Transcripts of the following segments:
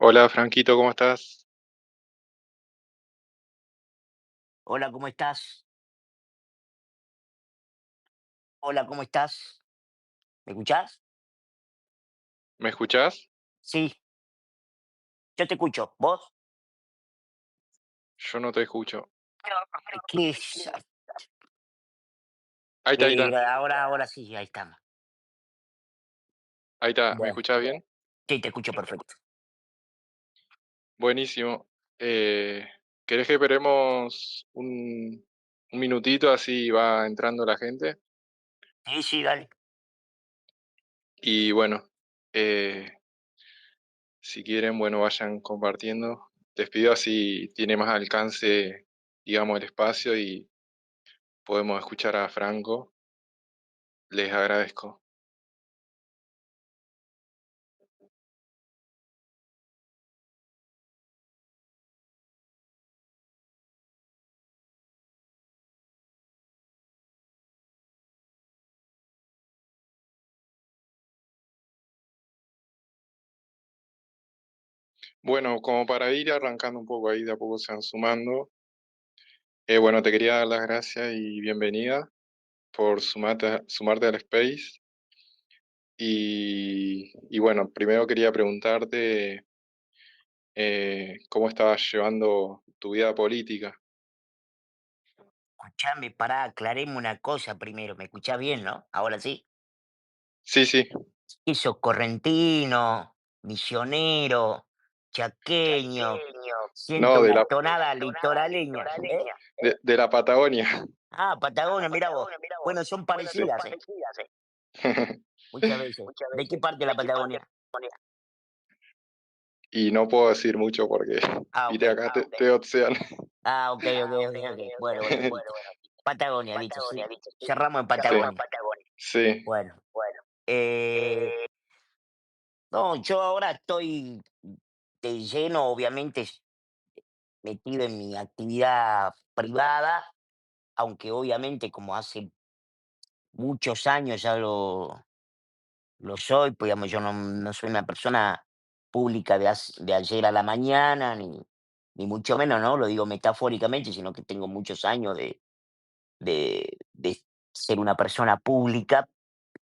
Hola Franquito, ¿cómo estás? Hola, ¿cómo estás? Hola, ¿cómo estás? ¿Me escuchás? ¿Me escuchás? Sí, yo te escucho. ¿Vos? Yo no te escucho. ¿Qué es? Ahí está, ahí está, Ahora sí, ahí estamos. ahí está. ¿Me Bueno, escuchás bien? sí, te escucho perfecto. Buenísimo. Eh, ¿Querés que esperemos un minutito así va entrando la gente? Sí, sí, dale. Y bueno, eh, si quieren, bueno, vayan compartiendo. Les pido así tiene más alcance, digamos, el espacio y podemos escuchar a Franco. Les agradezco. Bueno, como para ir arrancando un poco ahí, de a poco se van sumando. Bueno, te quería dar las gracias y bienvenida por sumarte al Space. Y bueno, primero quería preguntarte cómo estabas llevando tu vida política. Escuchame, pará, aclaremos una cosa primero. ¿Me escuchás bien, no? Ahora sí. Sí, sí, ¿Qué sos, correntino, misionero, chaqueño? Siento no, una tonada litoraleña, ¿eh? de la Patagonia. Ah, Patagonia, mira vos. Bueno, son Sí. parecidas, ¿eh? Muchas veces. ¿De qué parte de la Patagonia? Y no puedo decir mucho porque, Ah, ok. viste, acá te ocean. Ah, ok, ok, ok, ok. Bueno, bueno, listo. Patagonia, listo. Sí. Cerramos en Sí, Patagonia. sí. Bueno, eh, no, yo ahora estoy de lleno, obviamente, metido en mi actividad privada, aunque obviamente como hace muchos años ya lo soy, pues digamos, yo no soy una persona pública de ayer a la mañana, ni mucho menos, ¿no? Lo digo metafóricamente, sino que tengo muchos años de ser una persona pública,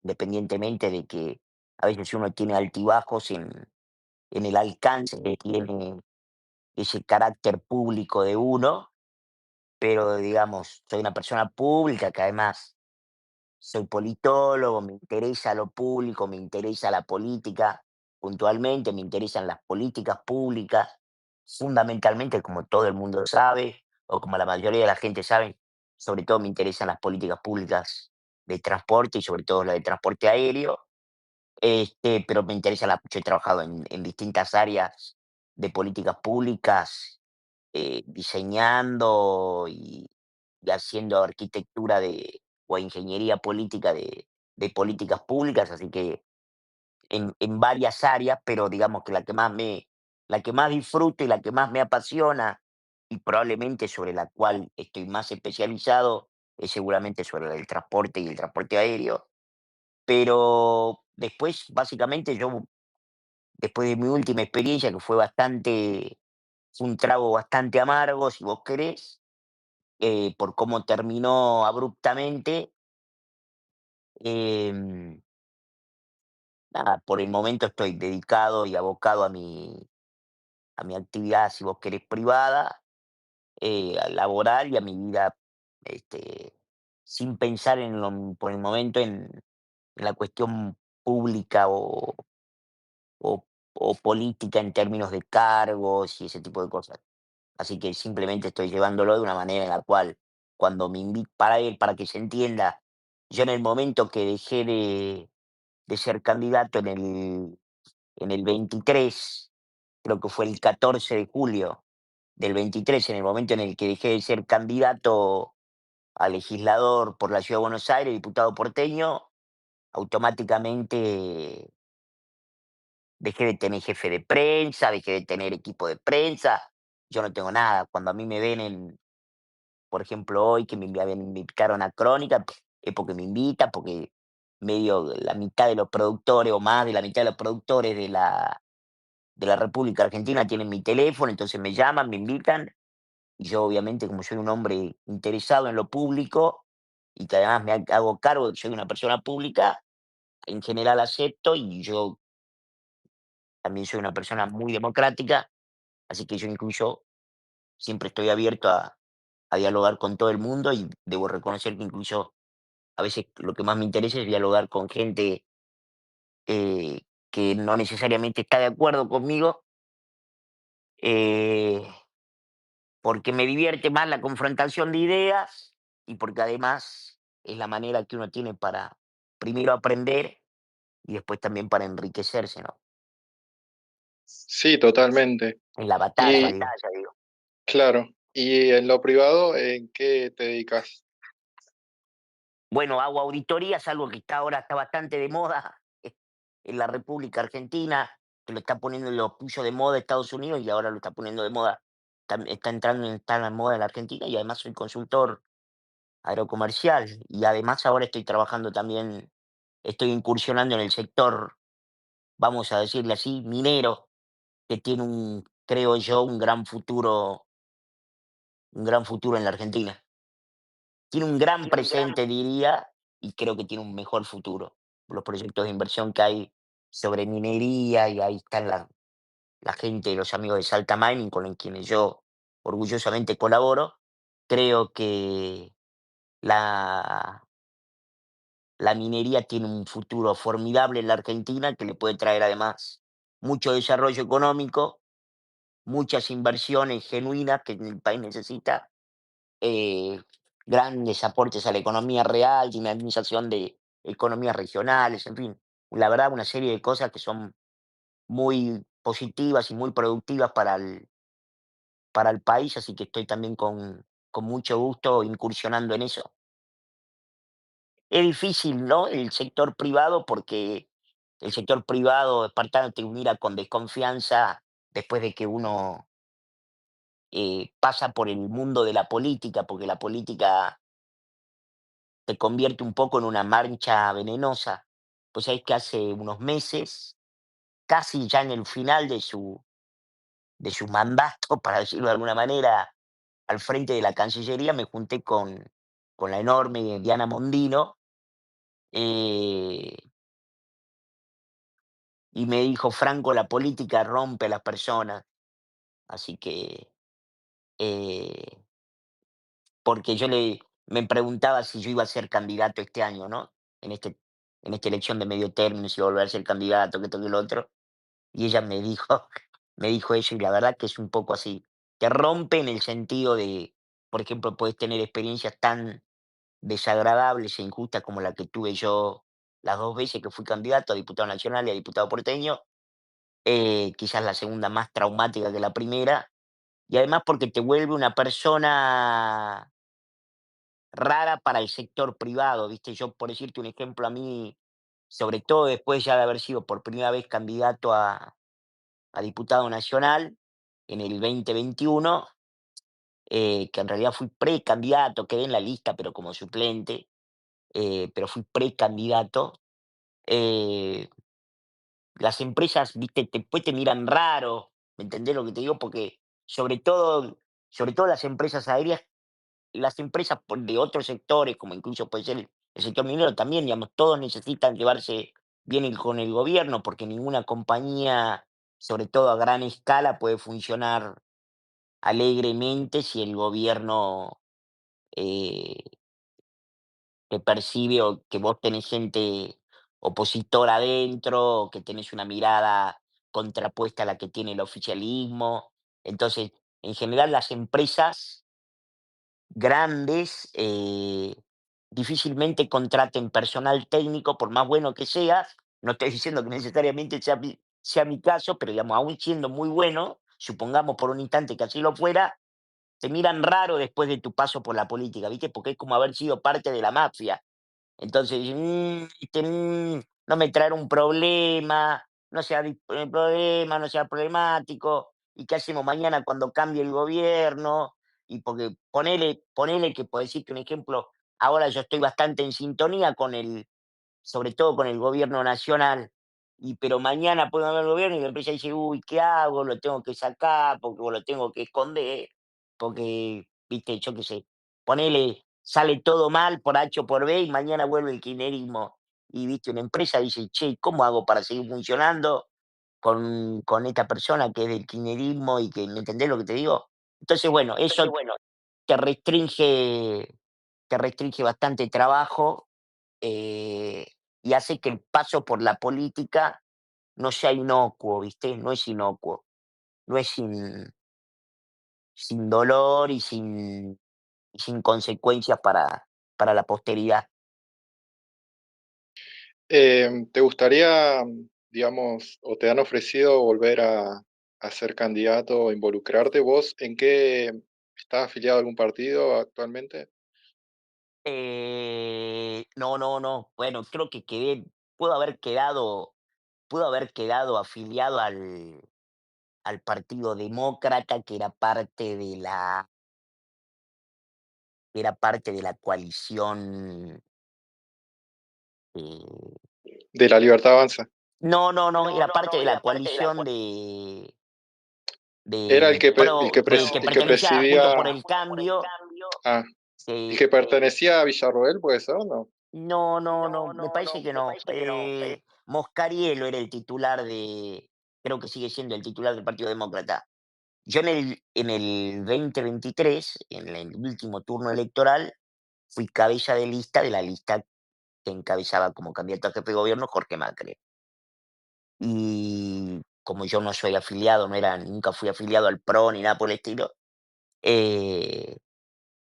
independientemente de que a veces uno tiene altibajos en el alcance que tiene ese carácter público de uno, pero digamos, soy una persona pública que además soy politólogo, me interesa lo público, me interesa la política puntualmente, me interesan las políticas públicas, fundamentalmente, como todo el mundo sabe, o como la mayoría de la gente sabe, sobre todo me interesan las políticas públicas de transporte y sobre todo la de transporte aéreo, pero me interesa la, yo he trabajado en distintas áreas de políticas públicas, diseñando y haciendo arquitectura o ingeniería política de políticas públicas, así que en varias áreas, pero digamos que la que más disfruto y la que más me apasiona y probablemente sobre la cual estoy más especializado es seguramente sobre el transporte y el transporte aéreo. Pero después, básicamente, yo, después de mi última experiencia, que fue un trago bastante amargo, si vos querés, por cómo terminó abruptamente. em, Nada, por el momento estoy dedicado y abocado a mi actividad, si vos querés, privada, a laboral y a mi vida, este, sin pensar por el momento en la cuestión pública o, o política en términos de cargos y ese tipo de cosas. Así que simplemente estoy llevándolo de una manera en la cual, cuando me invitan, para que se entienda, yo en el momento que dejé de ser candidato en el 23, creo que fue el 14 de julio del 23, en el momento en el que dejé de ser candidato a legislador por la Ciudad de Buenos Aires, diputado porteño, automáticamente dejé de tener jefe de prensa, dejé de tener equipo de prensa, yo no tengo nada. Cuando a mí me ven por ejemplo, hoy que me invitaron a Crónica, es porque me invitan, porque medio la mitad de los productores o más de la mitad de los productores de la República Argentina tienen mi teléfono, entonces me llaman, me invitan, y yo obviamente como soy un hombre interesado en lo público y que además hago cargo de que soy una persona pública, en general acepto y yo también soy una persona muy democrática, así que yo incluso siempre estoy abierto a dialogar con todo el mundo y debo reconocer que incluso a veces lo que más me interesa es dialogar con gente que no necesariamente está de acuerdo conmigo, eh, porque me divierte más la confrontación de ideas y porque además es la manera que uno tiene para primero aprender y después también para enriquecerse, ¿no? Sí, totalmente. En la Y batalla, digo. claro, y en lo privado, ¿en qué te dedicas? Bueno, hago auditorías, algo que está bastante de moda en la República Argentina, que lo está poniendo, lo puso de moda Estados Unidos y ahora lo está poniendo de moda, está entrando, está en la moda en la Argentina y además soy consultor aerocomercial y además ahora estoy trabajando también, estoy incursionando en el sector, vamos a decirle así, minero, que tiene un, creo yo, un gran futuro en la Argentina. Tiene un gran presente, diría, y creo que tiene un mejor futuro. Los proyectos de inversión que hay sobre minería, y ahí están la gente, los amigos de Salta Mining, con quienes yo orgullosamente colaboro. Creo que la, la minería tiene un futuro formidable en la Argentina que le puede traer además mucho desarrollo económico, muchas inversiones genuinas que el país necesita, eh, grandes aportes a la economía real, dinamización de economías regionales, en fin, la verdad, una serie de cosas que son muy positivas y muy productivas para el país, así que estoy también con mucho gusto incursionando en eso. Es difícil, ¿no? El sector privado, porque el sector privado espartano te mira con desconfianza después de que uno pasa por el mundo de la política, porque la política te convierte un poco en una mancha venenosa. Pues sabés que hace unos meses, casi ya en el final de su mandato, para decirlo de alguna manera, al frente de la Cancillería, me junté con la enorme Diana Mondino, eh, y me dijo: "Franco, la política rompe a las personas". Así que, eh, porque me preguntaba si yo iba a ser candidato este año, ¿no? En este, en esta elección de medio término, si iba a volver a ser candidato, que esto, que lo otro. Y ella me dijo me dijo eso, y la verdad que es un poco así. Te rompe en el sentido de, por ejemplo, puedes tener experiencias tan desagradables e injustas como la que tuve yo las 2 veces que fui candidato a diputado nacional y a diputado porteño, quizás la segunda más traumática que la primera, y además porque te vuelve una persona rara para el sector privado, ¿viste? Yo, por decirte un ejemplo, a mí, sobre todo después ya de haber sido por primera vez candidato a diputado nacional en el 2021, que en realidad fui precandidato, quedé en la lista, pero como suplente, pero fui precandidato. eh, las empresas, viste, después te miran raro, ¿me entendés lo que te digo? Porque sobre todo, sobre todo las empresas aéreas, las empresas de otros sectores, como incluso puede ser el sector minero también, digamos, todos necesitan llevarse bien con el gobierno, porque ninguna compañía, sobre todo a gran escala, puede funcionar alegremente si el gobierno eh, te percibe o que vos tenés gente opositora adentro, o que tenés una mirada contrapuesta a la que tiene el oficialismo. Entonces, en general, las empresas grandes difícilmente contraten personal técnico, por más bueno que seas. No estoy diciendo que necesariamente sea mi caso, pero digamos, aún siendo muy bueno, supongamos por un instante que así lo fuera, te miran raro después de tu paso por la política, ¿viste? Porque es como haber sido parte de la mafia. Entonces, este, no me traerá un problema, no sea problema, no sea problemático. ¿Y qué hacemos mañana cuando cambie el gobierno? Y porque ponele que, por decirte un ejemplo, ahora yo estoy bastante en sintonía con sobre todo con el gobierno nacional. y pero mañana puede haber gobierno y la empresa dice, uy, ¿qué hago? Lo tengo que sacar, porque o lo tengo que esconder, porque, viste, yo qué sé, ponele, sale todo mal por H o por B y mañana vuelve el kirchnerismo. Y viste, una empresa dice, che, ¿cómo hago para seguir funcionando con esta persona que es del kirchnerismo y que, ¿me entendés lo que te digo? Entonces, bueno, eso te restringe, te restringe bastante trabajo, eh, y hace que el paso por la política no sea inocuo, ¿viste? No es inocuo, no es sin dolor y sin consecuencias para la posteridad. ¿Te gustaría, digamos, o te han ofrecido volver a ser candidato o involucrarte? ¿Vos en qué estás afiliado a algún partido actualmente? No, no, no. Bueno, creo que puedo haber quedado, puedo haber quedado afiliado al Partido Demócrata, que era parte de la coalición. eh, De la Libertad Avanza. no, no, no, era parte de la coalición de Era de pro de que el que pertenecía a Juntos presidía. por el Cambio, Ah, el que que pertenecía a Villarroel, ¿puede ser o no? no, no, no, me parece que no. Moscariello era el titular creo que sigue siendo el titular del Partido Demócrata. Yo en el 2023, en el último turno electoral, fui cabeza de lista de la lista que encabezaba como candidato a jefe de gobierno Jorge Macri. Y como yo no soy afiliado, nunca fui afiliado al PRO ni nada por el estilo, eh,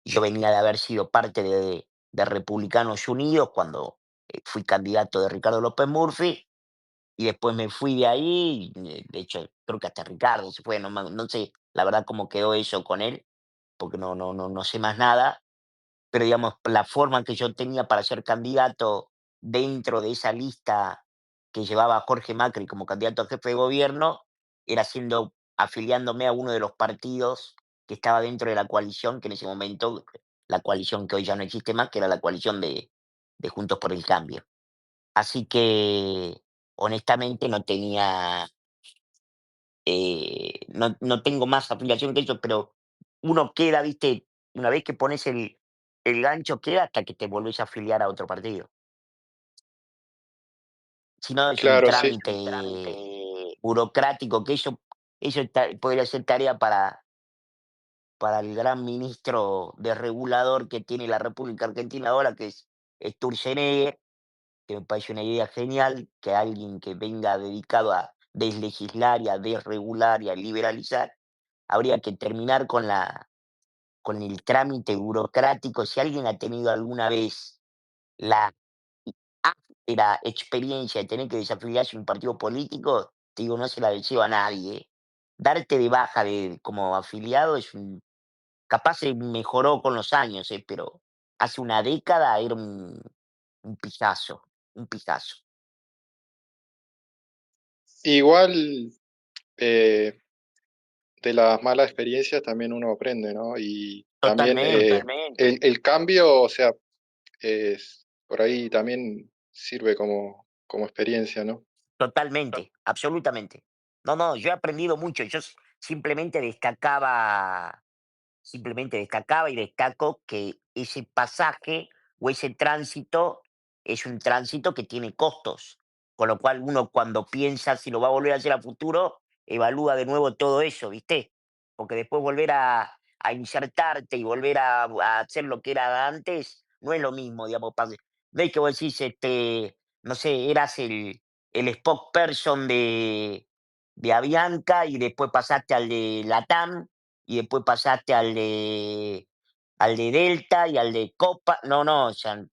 yo venía de haber sido parte de Republicanos Unidos cuando fui candidato de Ricardo López Murphy y después me fui de ahí. De hecho, creo que hasta Ricardo se fue, no sé la verdad cómo quedó eso con él, porque no sé más nada. Pero digamos, la forma que yo tenía para ser candidato dentro de esa lista que llevaba a Jorge Macri como candidato a jefe de gobierno, era afiliándome a uno de los partidos que estaba dentro de la coalición, que en ese momento, la coalición que hoy ya no existe más, que era la coalición de Juntos por el Cambio. Así que, honestamente, no tengo más afiliación que eso, pero uno queda, viste, una vez que pones el gancho, queda hasta que te volvés a afiliar a otro partido. Si no, es un Claro, sí. trámite burocrático, que eso podría ser tarea para el gran ministro desregulador que tiene la República Argentina ahora, que es Sturzenegger, que me parece una idea genial, que alguien que venga dedicado a deslegislar y a desregular y a liberalizar, habría que terminar con el trámite burocrático. Si alguien ha tenido alguna vez la áspera experiencia de tener que desafiliarse a un partido político, te digo, no se la deseo a nadie, ¿eh? Darte de baja como afiliado capaz se mejoró con los años, pero hace una década era un pijazo, un pijazo. Igual, eh, de las malas experiencias también uno aprende, ¿no? Y también Totalmente, el cambio, o sea, por ahí también sirve como experiencia, ¿no? totalmente, absolutamente. No, no, yo he aprendido mucho. Yo simplemente destacaba y destaco que ese pasaje o ese tránsito es un tránsito que tiene costos, con lo cual uno cuando piensa si lo va a volver a hacer a futuro, evalúa de nuevo todo eso, ¿viste? Porque después volver a insertarte y volver a hacer lo que era antes, no es lo mismo, digamos. No es que vos decís, no sé, eras el spokesperson de Avianca y después pasaste al de Latam y después pasaste al de Delta y al de Copa. No, no, o sea,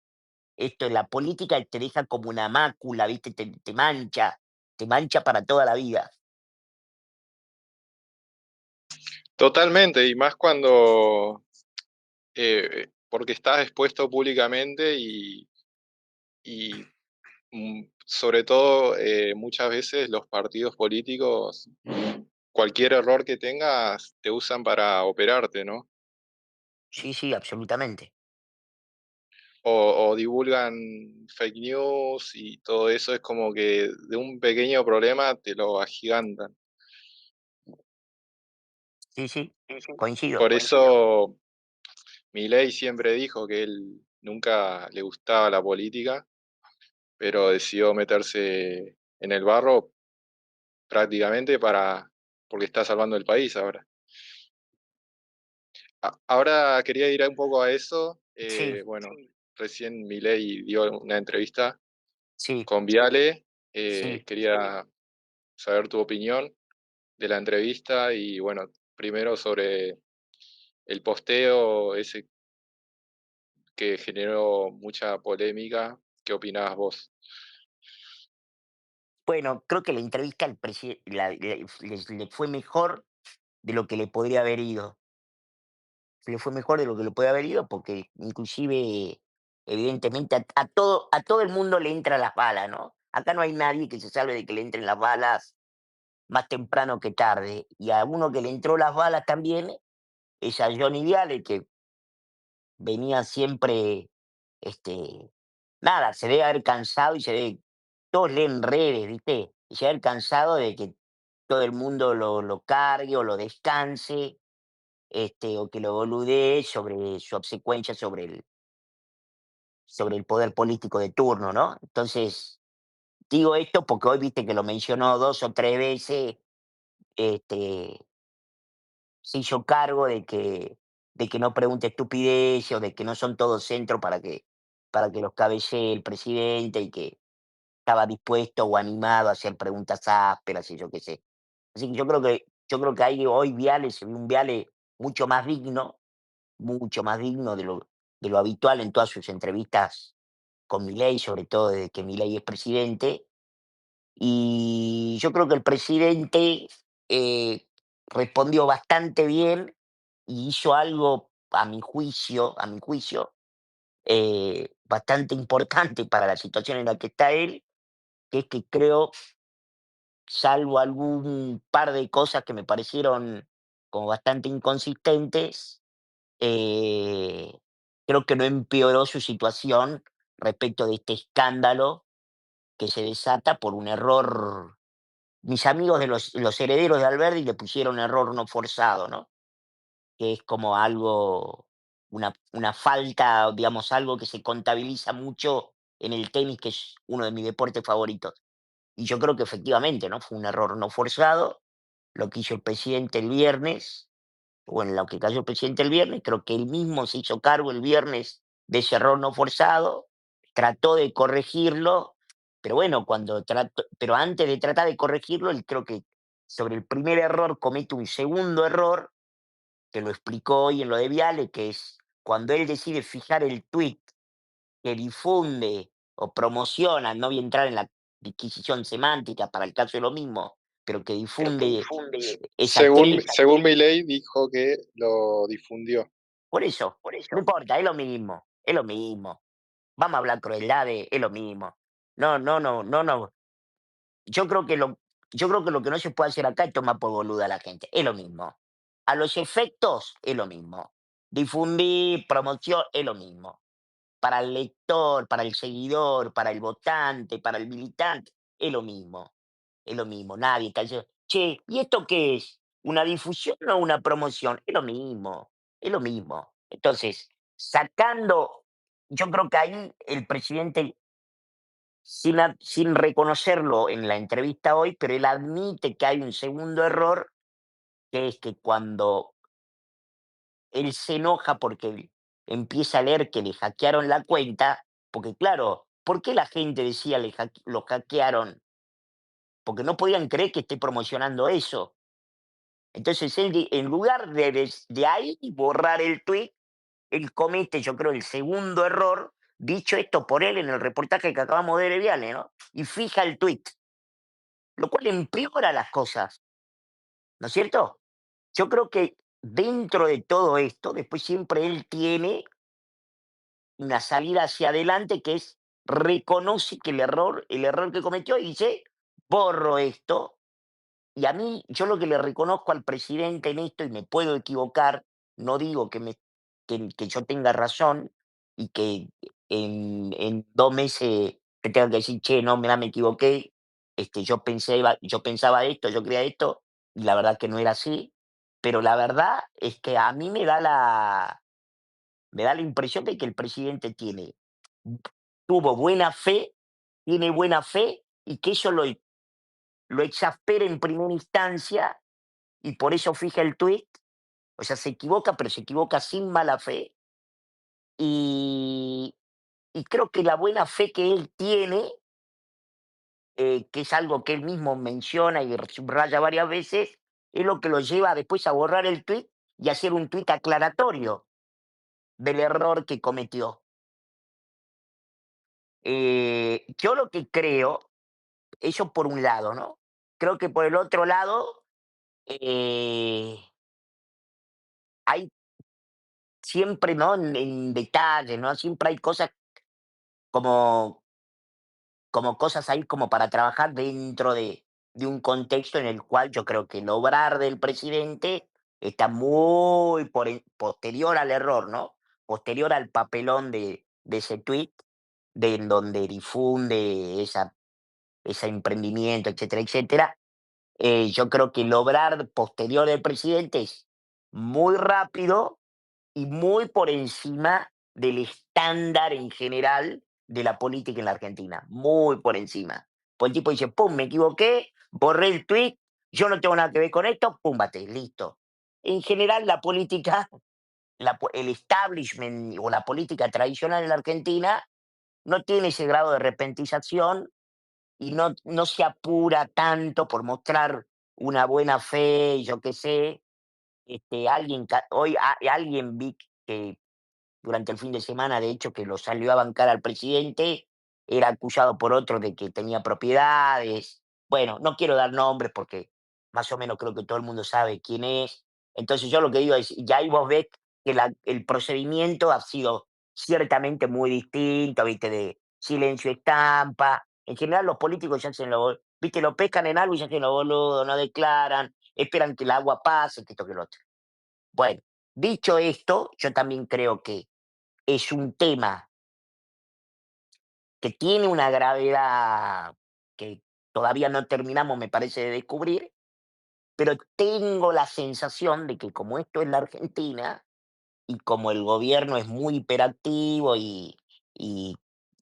esto en la política te deja como una mácula, ¿viste? Te mancha para toda la vida. Totalmente, y más cuando, porque estás expuesto públicamente y sobre todo, muchas veces los partidos políticos, cualquier error que tengas, te usan para operarte, ¿no? Sí, sí, absolutamente. o divulgan fake news y todo eso, es como que de un pequeño problema te lo agigantan. Sí, sí, Sí, sí. coincido. Por eso Milei siempre dijo que él nunca le gustaba la política, pero decidió meterse en el barro prácticamente porque está salvando el país ahora. Ahora quería ir un poco a eso. Sí, Bueno, recién Milei dio una entrevista sí, con Viale. sí. Quería saber tu opinión de la entrevista y bueno, primero sobre el posteo ese que generó mucha polémica. ¿Qué opinabas vos? Bueno, creo que la entrevista al le fue mejor de lo que le podría haber ido. Le fue mejor de lo que le podía haber ido porque inclusive, evidentemente, a todo el mundo le entran las balas, ¿no? Acá no hay nadie que se salve de que le entren las balas más temprano que tarde. Y a uno que le entró las balas también es a Johnny Viale, que venía siempre, nada, se debe haber cansado y se debe, todos leen redes, ¿viste? Y se debe haber cansado de que todo el mundo lo cargue o lo descanse, o que lo boludee sobre su obsecuencia sobre el poder político de turno, ¿no? Entonces, digo esto porque hoy viste que lo mencionó 2 o 3 veces, este, se hizo cargo de que no pregunte estupideces o de que no son todos centros para que los cabecee el presidente y que estaba dispuesto o animado a hacer preguntas ásperas y yo qué sé. Así que yo creo que ahí hoy Viale se ve un Viale mucho más digno de lo habitual en todas sus entrevistas con Milei, sobre todo desde que Milei es presidente. Y yo creo que el presidente respondió bastante bien y hizo algo, a mi juicio, bastante importante para la situación en la que está él, que es que creo, salvo algún par de cosas que me parecieron como bastante inconsistentes, eh, creo que no empeoró su situación respecto de este escándalo que se desata por un error. Mis amigos de los herederos de Alberdi le pusieron error no forzado, ¿no? Que es como algo, una falta, digamos, algo que se contabiliza mucho en el tenis, que es uno de mis deportes favoritos. Y yo creo que efectivamente, ¿no? Fue un error no forzado lo que hizo el presidente el viernes, o en lo que cayó el presidente el viernes, creo que él mismo se hizo cargo el viernes de ese error no forzado, trató de corregirlo, pero bueno, pero antes de tratar de corregirlo, él creo que sobre el primer error comete un segundo error, que lo explicó hoy en lo de Viale, que es cuando él decide fijar el tweet que difunde o promociona, no voy a entrar en la disquisición semántica para el caso de lo mismo, pero que difunde esa Según Milei dijo que lo difundió. por eso, no importa, es lo mismo, es lo mismo. Vamos a hablar crueldades, es lo mismo. No, no, no, no, no. Yo creo que lo, yo creo que lo que no se puede hacer acá es tomar por boluda a la gente. Es lo mismo. A los efectos es lo mismo. Difundir, promoción, es lo mismo. Para el lector, para el seguidor, para el votante, para el militante, es lo mismo. Es lo mismo. Nadie está diciendo, che, ¿y esto qué es? ¿Una difusión o una promoción? Es lo mismo. Es lo mismo. Entonces, sacando, yo creo que ahí el presidente, sin reconocerlo en la entrevista hoy, pero él admite que hay un segundo error, que es que cuando él se enoja porque empieza a leer que le hackearon la cuenta, porque claro, ¿por qué la gente decía lo hackearon? Porque no podían creer que esté promocionando eso. Entonces él, en lugar de ahí borrar el tweet, él comete, yo creo, el segundo error, dicho esto por él en el reportaje que acabamos de ver, Viale, ¿no? Y fija el tweet, lo cual empeora las cosas, ¿no es cierto? Yo creo que dentro de todo esto, después siempre él tiene una salida hacia adelante que es reconoce que el error que cometió y dice, borro esto. Y a mí, yo lo que le reconozco al presidente en esto, y me puedo equivocar, no digo que yo tenga razón y que en 2 meses te tenga que decir: "Che, no, mirá, me equivoqué, yo pensaba esto, yo creía esto", y la verdad que no era así. Pero la verdad es que a mí me da la impresión de que el presidente tuvo buena fe, tiene buena fe, y que eso lo exaspera en primera instancia, y por eso fija el tuit. O sea, se equivoca, pero se equivoca sin mala fe. Y y creo que la buena fe que él tiene, que es algo que él mismo menciona y subraya varias veces, es lo que lo lleva después a borrar el tuit y hacer un tuit aclaratorio del error que cometió. Yo lo que creo, eso por un lado, ¿no? Creo que por el otro lado, eh, hay siempre, ¿no? En detalles, ¿no? Siempre hay cosas como como cosas ahí como para trabajar dentro de un contexto en el cual yo creo que el obrar del presidente está muy posterior al error, ¿no? Posterior al papelón de ese tweet, de en donde difunde ese emprendimiento, etcétera, etcétera. Yo creo que el obrar posterior del presidente es muy rápido y muy por encima del estándar en general de la política en la Argentina, muy por encima. Pues el tipo dice: "Pum, me equivoqué, borré el tweet, yo no tengo nada que ver con esto, púmbate, listo". En general, la política, el establishment o la política tradicional en la Argentina no tiene ese grado de repentización y no se apura tanto por mostrar una buena fe, yo qué sé. Alguien vi que durante el fin de semana, de hecho, que lo salió a bancar al presidente, era acusado por otros de que tenía propiedades. Bueno, no quiero dar nombres porque más o menos creo que todo el mundo sabe quién es. Entonces yo lo que digo es, ya ahí vos ves que el procedimiento ha sido ciertamente muy distinto, viste, de silencio estampa. En general los políticos ya hacen viste, lo pescan en algo y ya hacen lo boludo, no declaran, esperan que el agua pase, que esto, que lo otro. Bueno, dicho esto, yo también creo que es un tema que tiene una gravedad que todavía no terminamos, me parece, de descubrir, pero tengo la sensación de que como esto es la Argentina y como el gobierno es muy hiperactivo y, y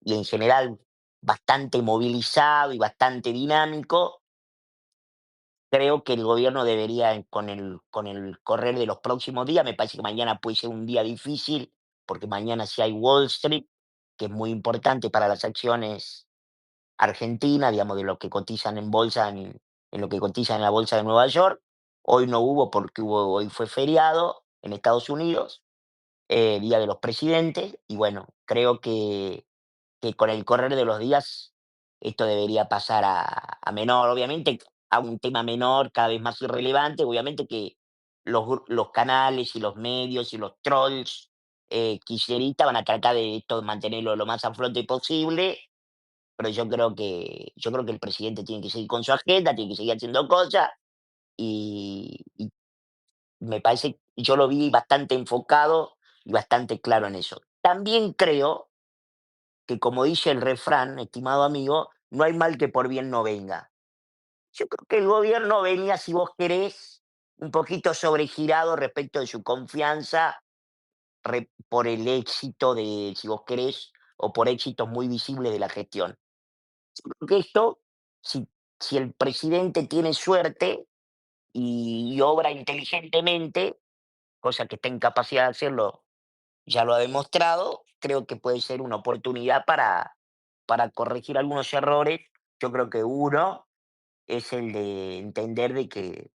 en general bastante movilizado y bastante dinámico, creo que el gobierno debería, con el correr de los próximos días, me parece que mañana puede ser un día difícil, porque mañana sí hay Wall Street, que es muy importante para las acciones argentinas, digamos, de lo que cotizan en bolsa, en lo que cotizan en la bolsa de Nueva York. Hoy no hubo porque hoy fue feriado en Estados Unidos, Día de los Presidentes, y bueno, creo que con el correr de los días esto debería pasar a menor, obviamente, a un tema menor, cada vez más irrelevante, obviamente que los canales y los medios y los trolls kirchneristas van a tratar de esto mantenerlo lo más a flote posible, pero yo creo que el presidente tiene que seguir con su agenda, tiene que seguir haciendo cosas y me parece, yo lo vi bastante enfocado y bastante claro en eso. También creo que como dice el refrán, estimado amigo, no hay mal que por bien no venga. Yo creo que el gobierno venía, si vos querés, un poquito sobregirado respecto de su confianza por el éxito de, si vos querés, o por éxitos muy visibles de la gestión. Yo creo que esto, si, si el presidente tiene suerte y obra inteligentemente, cosa que está en capacidad de hacerlo, ya lo ha demostrado, creo que puede ser una oportunidad para corregir algunos errores. Yo creo que uno es el de entender de que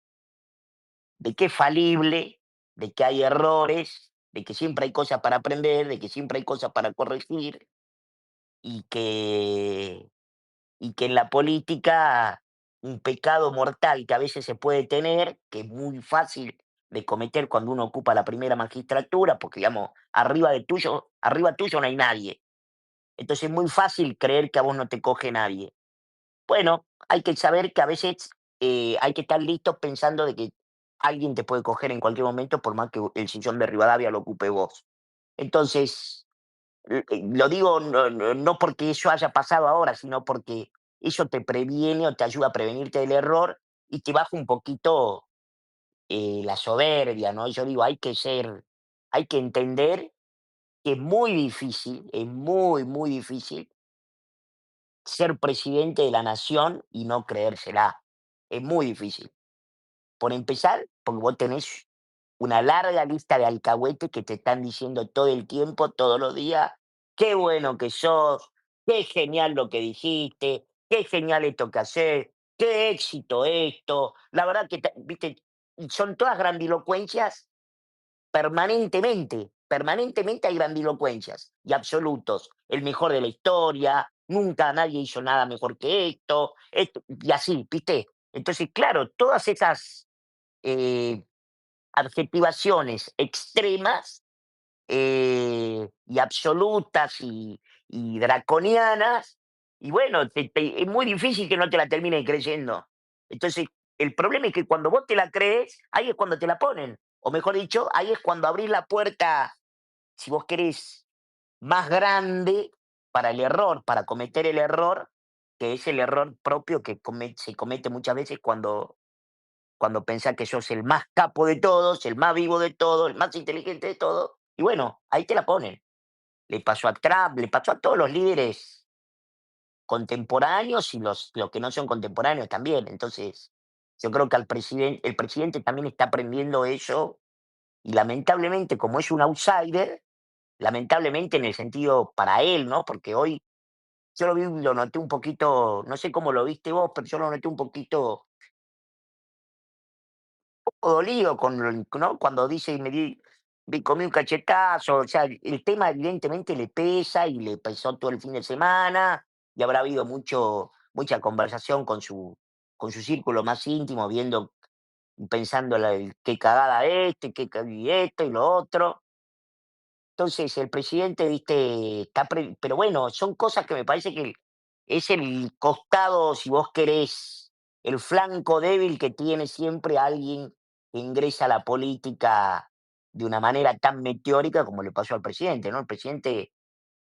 es falible, de que hay errores, de que siempre hay cosas para aprender, de que siempre hay cosas para corregir y que, y que en la política un pecado mortal que a veces se puede tener, que es muy fácil de cometer cuando uno ocupa la primera magistratura, porque digamos, arriba tuyo no hay nadie. Entonces es muy fácil creer que a vos no te coge nadie. Bueno, hay que saber que a veces hay que estar listos pensando de que alguien te puede coger en cualquier momento, por más que el sillón de Rivadavia lo ocupe vos. Entonces, Lo digo no porque eso haya pasado ahora, sino porque eso te previene o te ayuda a prevenirte del error y te baja un poquito la soberbia, ¿no? Yo digo, hay que entender que es muy, muy difícil ser presidente de la nación y no creérsela. Es muy difícil. Por empezar, porque vos tenés una larga lista de alcahuetes que te están diciendo todo el tiempo, todos los días, qué bueno que sos, qué genial lo que dijiste, qué genial esto que haces, qué éxito esto. La verdad que, viste, son todas grandilocuencias permanentemente, permanentemente hay grandilocuencias y absolutos. El mejor de la historia, nunca nadie hizo nada mejor que esto y así, ¿viste? Entonces, claro, todas esas eh, adjetivaciones extremas y absolutas y draconianas, y bueno, es muy difícil que no te la termines creyendo. Entonces, el problema es que cuando vos te la crees, ahí es cuando te la ponen. O mejor dicho, ahí es cuando abrís la puerta, si vos querés, más grande para el error, para cometer el error, que es el error propio que se comete muchas veces cuando pensás que sos el más capo de todos, el más vivo de todos, el más inteligente de todos, y bueno, ahí te la ponen. Le pasó a Trump, le pasó a todos los líderes contemporáneos y los que no son contemporáneos también. Entonces, yo creo que el presidente también está aprendiendo eso y lamentablemente, como es un outsider, lamentablemente en el sentido para él, ¿no? Porque hoy yo lo vi, lo noté un poquito, no sé cómo lo viste vos, pero yo lo noté un poquito dolido con ¿no? Cuando dice me comí un cachetazo, o sea, el tema evidentemente le pesa y le pesó todo el fin de semana y habrá habido mucha conversación con su círculo más íntimo, viendo, pensando qué cagada y esto y lo otro. Entonces, el presidente, viste, pero bueno, son cosas que me parece que es el costado, si vos querés, el flanco débil que tiene siempre alguien que ingresa a la política de una manera tan meteórica como le pasó al presidente, ¿no? El presidente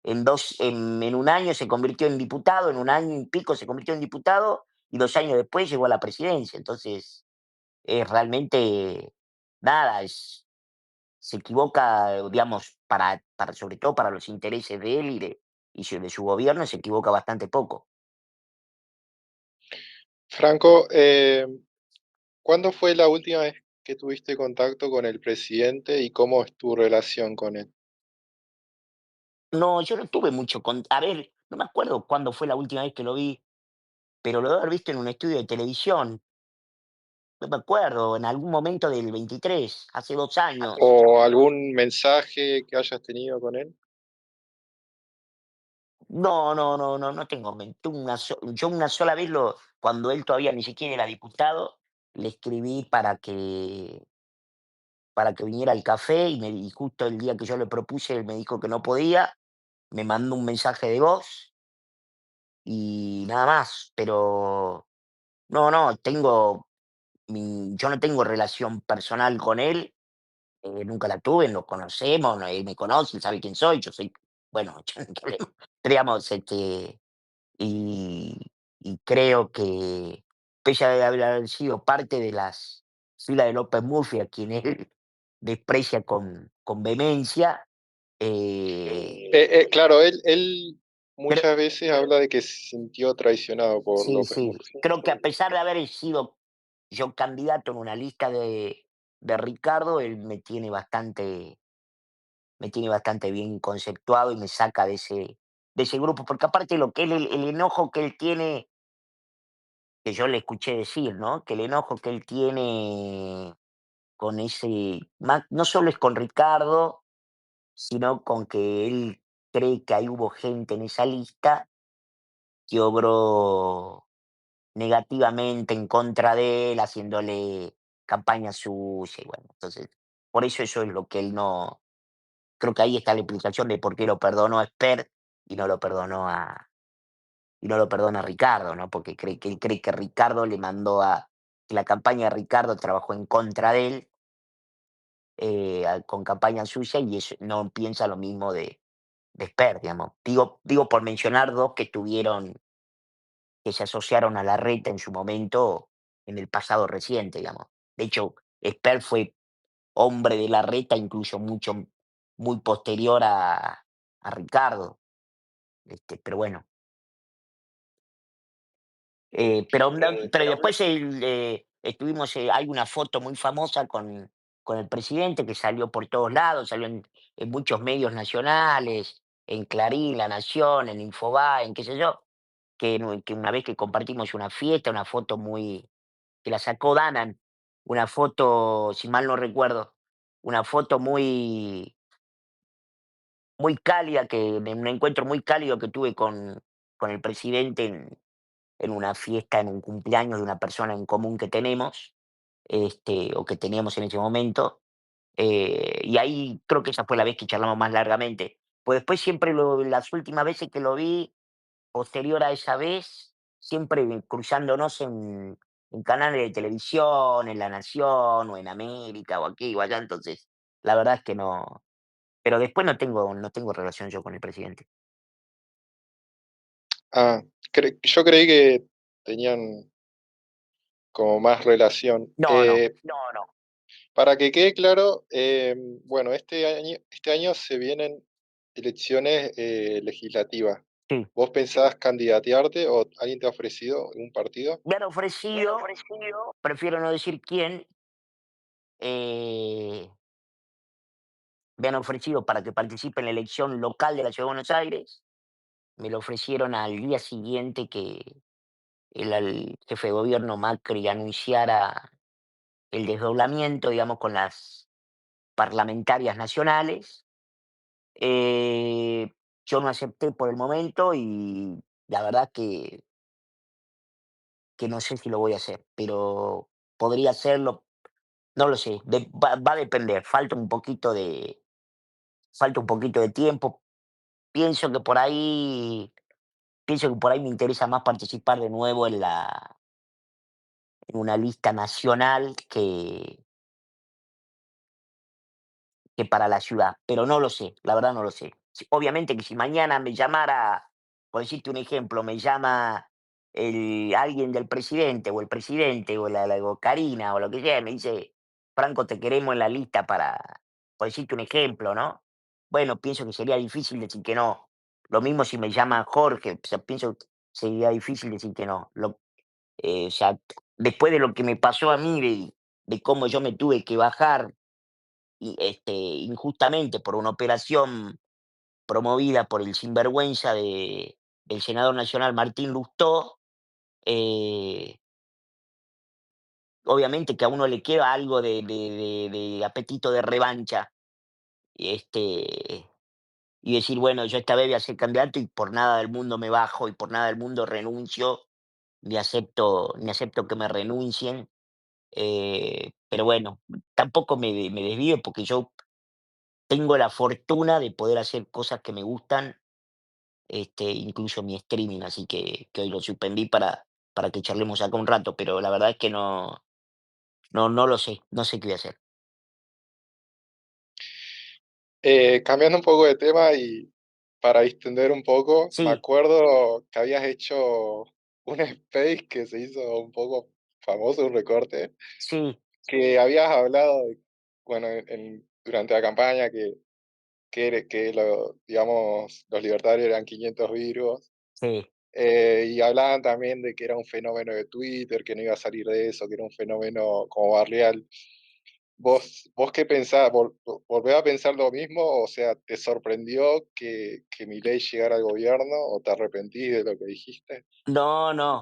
en un año se convirtió en diputado, en un año y pico se convirtió en diputado y 2 años después llegó a la presidencia. Entonces, es realmente nada, se equivoca, digamos, sobre todo para los intereses de él de su gobierno, se equivoca bastante poco. Franco, ¿cuándo fue la última vez que tuviste contacto con el presidente y cómo es tu relación con él? No, yo no tuve mucho a ver, no me acuerdo cuándo fue la última vez que lo vi, pero lo debo haber visto en un estudio de televisión, no me acuerdo, en algún momento del 23 hace 2 años. ¿O algún mensaje que hayas tenido con él? No tengo yo una sola vez cuando él todavía ni siquiera era diputado, le escribí para que viniera al café y justo el día que yo le propuse, él me dijo que no podía, me mandó un mensaje de voz y nada más, pero no, yo no tengo relación personal con él, nunca la tuve, nos conocemos, no, él me conoce, él sabe quién soy, yo soy, bueno, yo no hay problema. Digamos, y, y creo que pese a haber sido parte de las filas de López Murphy, a quien él desprecia con vehemencia, Claro, él creo, muchas veces habla de que se sintió traicionado por sí, López sí, Murphy. creo que a pesar de haber sido yo candidato en una lista de Ricardo, él me tiene bastante bien conceptuado y me saca de ese grupo, porque aparte lo que el enojo que él tiene, que yo le escuché decir, ¿no? Que el enojo que él tiene con no solo es con Ricardo, sino con que él cree que ahí hubo gente en esa lista que obró negativamente en contra de él, haciéndole campaña sucia y bueno, entonces, por eso es lo que él no creo que ahí está la explicación de por qué lo perdonó a Spert y no lo perdonó a Ricardo, ¿no? Porque él cree que Ricardo le mandó que la campaña de Ricardo trabajó en contra de él, con campaña suya y eso no piensa lo mismo de Esper, digamos. Digo por mencionar 2 que estuvieron que se asociaron a Larreta en su momento, en el pasado reciente, digamos. De hecho, Esper fue hombre de Larreta, incluso muy posterior a Ricardo, pero bueno. Pero después estuvimos, hay una foto muy famosa con el presidente que salió por todos lados, salió en muchos medios nacionales, en Clarín, La Nación, en Infobae, en qué sé yo, que una vez que compartimos una fiesta, una foto que la sacó Danan, una foto, si mal no recuerdo, una foto muy cálida, de un encuentro muy cálido que tuve con el presidente en una fiesta, en un cumpleaños de una persona en común que tenemos, o que teníamos en ese momento. Y ahí creo que esa fue la vez que charlamos más largamente. Pues después siempre las últimas veces que lo vi, posterior a esa vez, siempre cruzándonos en canales de televisión, en La Nación, o en América, o aquí, o allá. Entonces, la verdad es que no. Pero después no tengo relación yo con el presidente. Ah, yo creí que tenían como más relación. No, no. Para que quede claro, bueno, este año se vienen elecciones legislativas. Sí. ¿Vos pensás candidatearte o alguien te ha ofrecido un partido? Me han ofrecido, prefiero no decir quién, eh, me han ofrecido para que participe en la elección local de la Ciudad de Buenos Aires. Me lo ofrecieron al día siguiente que el jefe de gobierno Macri anunciara el desdoblamiento, digamos, con las parlamentarias nacionales. Eh, yo no acepté por el momento y la verdad que no sé si lo voy a hacer, pero podría hacerlo, no lo sé, va a depender, falta un poquito de tiempo. Pienso que por ahí pienso que por ahí me interesa más participar de nuevo en una lista nacional que para la ciudad, pero no lo sé, la verdad no lo sé. Obviamente que si mañana me llamara, por decirte un ejemplo, me llama alguien del presidente o el presidente o Karina o lo que sea, y me dice, Franco, te queremos en la lista por decirte un ejemplo, ¿no? Bueno, pienso que sería difícil decir que no. Lo mismo si me llama Jorge, o sea, pienso que sería difícil decir que no. O sea, después de lo que me pasó a mí, de cómo yo me tuve que bajar injustamente por una operación promovida por el sinvergüenza del senador nacional Martín Lustó, eh, obviamente que a uno le queda algo de apetito de revancha, y, y decir, bueno, yo esta vez voy a ser candidato y por nada del mundo me bajo y por nada del mundo renuncio, ni acepto que me renuncien. Pero bueno, tampoco me desvío porque yo tengo la fortuna de poder hacer cosas que me gustan, incluso mi streaming, así que hoy lo suspendí para que charlemos acá un rato, pero la verdad es que no lo sé, no sé qué voy a hacer. Cambiando un poco de tema y para distender un poco, me Sí, acuerdo que habías hecho un space que se hizo un poco famoso, un recorte, sí, que habías hablado de, bueno, durante la campaña digamos, los libertarios eran 500 virgos, sí. y hablaban también de que era un fenómeno de Twitter, que no iba a salir de eso, que era un fenómeno como barrial. ¿Vos qué pensás? ¿Volvés a pensar lo mismo? O sea, ¿te sorprendió que Milei llegara al gobierno o te arrepentís de lo que dijiste? No, no,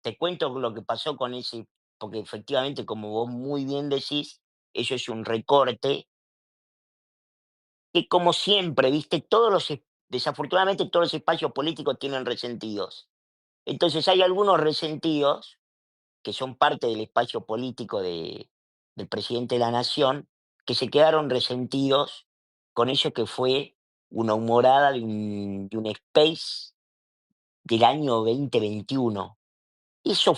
te cuento lo que pasó con ese, porque efectivamente, como vos muy bien decís, eso es un recorte que como siempre, viste, desafortunadamente todos los espacios políticos tienen resentidos. Entonces hay algunos resentidos que son parte del espacio político del presidente de la nación, que se quedaron resentidos con eso que fue una humorada de un space del año 2021. Eso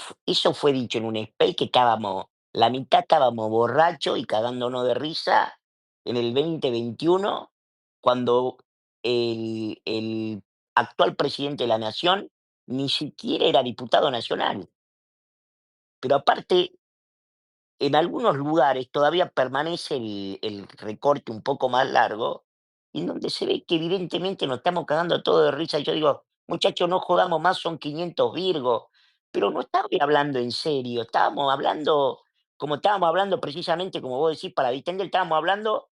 fue dicho en un space que la mitad estábamos borrachos y cagándonos de risa en el 2021, cuando el actual presidente de la nación ni siquiera era diputado nacional. Pero aparte, en algunos lugares todavía permanece el recorte un poco más largo, y en donde se ve que evidentemente nos estamos cagando todo de risa. Yo digo, muchachos, no jodamos más, son 500 virgos. Pero no estaba hablando en serio, estábamos hablando, como estábamos hablando precisamente, como vos decís, para distender, estábamos hablando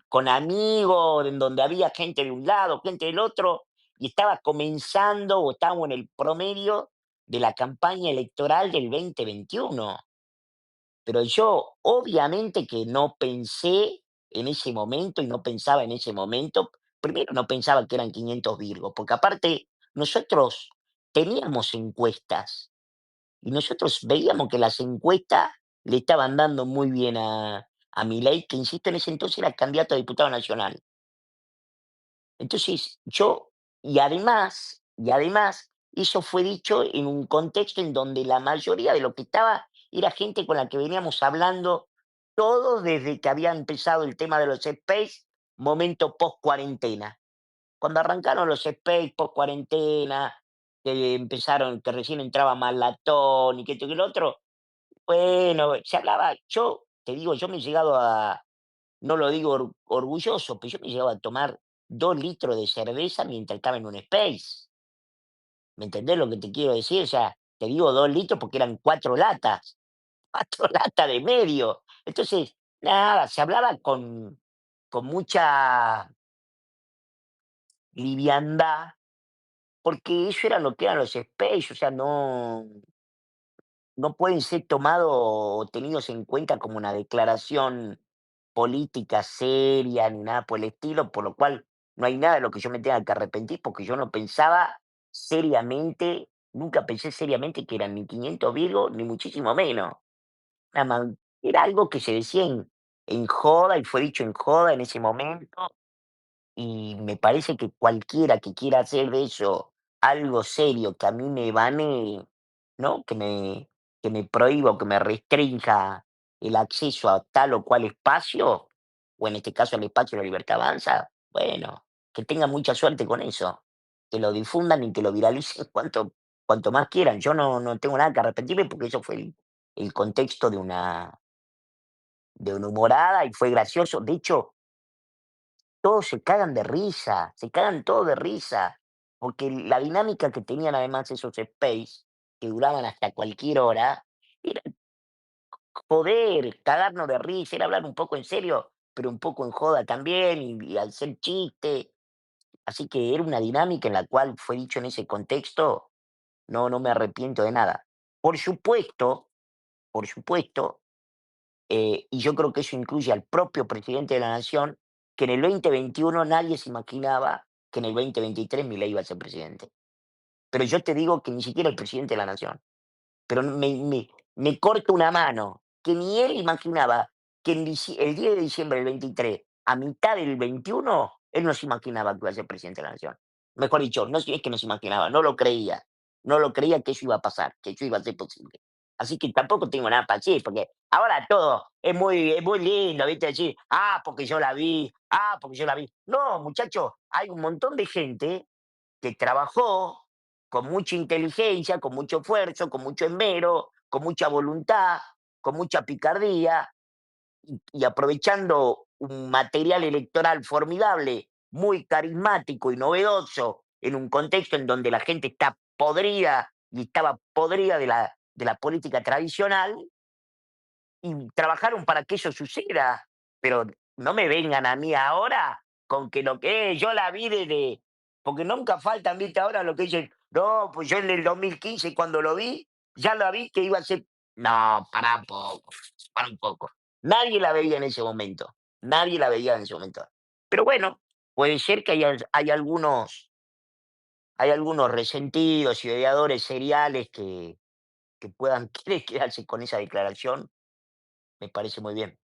con amigos, en donde había gente de un lado, gente del otro, y estaba comenzando o estábamos en el promedio de la campaña electoral del 2021. Pero yo obviamente que no pensé en ese momento y no pensaba en ese momento, primero no pensaba que eran 500 virgos, porque aparte nosotros teníamos encuestas y nosotros veíamos que las encuestas le estaban dando muy bien a Milei, que insisto, en ese entonces era candidato a diputado nacional. Entonces, y además, eso fue dicho en un contexto en donde la mayoría de lo que estaba era gente con la que veníamos hablando todos desde que había empezado el tema de los space, momento post cuarentena. Cuando arrancaron los space post cuarentena, que empezaron, que recién entraba Malatón y que esto y que lo otro, bueno, se hablaba, yo te digo, yo me he llegado a, no lo digo orgulloso, pero yo me llegaba a tomar 2 litros de cerveza mientras estaba en un Space. ¿Me entendés lo que te quiero decir? O sea, te digo 2 litros porque eran 4 latas, 4 latas de medio. Entonces, nada, se hablaba con mucha liviandad, porque eso era lo que eran los Space, o sea, no pueden ser tomados o tenidos en cuenta como una declaración política seria ni nada por el estilo, por lo cual no hay nada de lo que yo me tenga que arrepentir, porque yo no pensaba seriamente, nunca pensé seriamente que eran ni 500 virgos, ni muchísimo menos. Nada más, era algo que se decía en joda y fue dicho en joda en ese momento, y me parece que cualquiera que quiera hacer de eso algo serio, que a mí me banee, ¿no? Que me prohíba o que me restrinja el acceso a tal o cual espacio, o en este caso al espacio de la libertad avanza, bueno, que tengan mucha suerte con eso. Que lo difundan y que lo viralicen cuanto más quieran. Yo no tengo nada que arrepentirme porque eso fue el contexto de una humorada y fue gracioso. De hecho, todos se cagan de risa, se cagan todos de risa, porque la dinámica que tenían además esos space, que duraban hasta cualquier hora, era joder, cagarnos de risa, era hablar un poco en serio, pero un poco en joda también, y hacer chiste. Así que era una dinámica en la cual fue dicho en ese contexto, no me arrepiento de nada. Por supuesto, y yo creo que eso incluye al propio presidente de la nación, que en el 2021 nadie se imaginaba que en el 2023 Milei iba a ser presidente. Pero yo te digo que ni siquiera el presidente de la nación. Pero me corta una mano, que ni él imaginaba que el 10 de diciembre del 23, a mitad del 21, él no se imaginaba que iba a ser presidente de la nación. Mejor dicho, no es que no se imaginaba, no lo creía que eso iba a pasar, que eso iba a ser posible. Así que tampoco tengo nada para decir, porque ahora todo es muy lindo, ¿viste? Decir, porque yo la vi, porque yo la vi. No, muchachos, hay un montón de gente que trabajó con mucha inteligencia, con mucho esfuerzo, con mucho esmero, con mucha voluntad, con mucha picardía, y aprovechando un material electoral formidable, muy carismático y novedoso, en un contexto en donde la gente está podrida y estaba podrida de la política tradicional, y trabajaron para que eso suceda, pero no me vengan a mí ahora con que lo que es, yo la vi desde, porque nunca faltan, viste, ahora lo que dicen, no, pues yo en el 2015 cuando lo vi, ya la vi que iba a ser, no, para un poco. Nadie la veía en ese momento, nadie la veía en ese momento. Pero bueno, puede ser que hay algunos resentidos y odiadores seriales que puedan querer quedarse con esa declaración, me parece muy bien.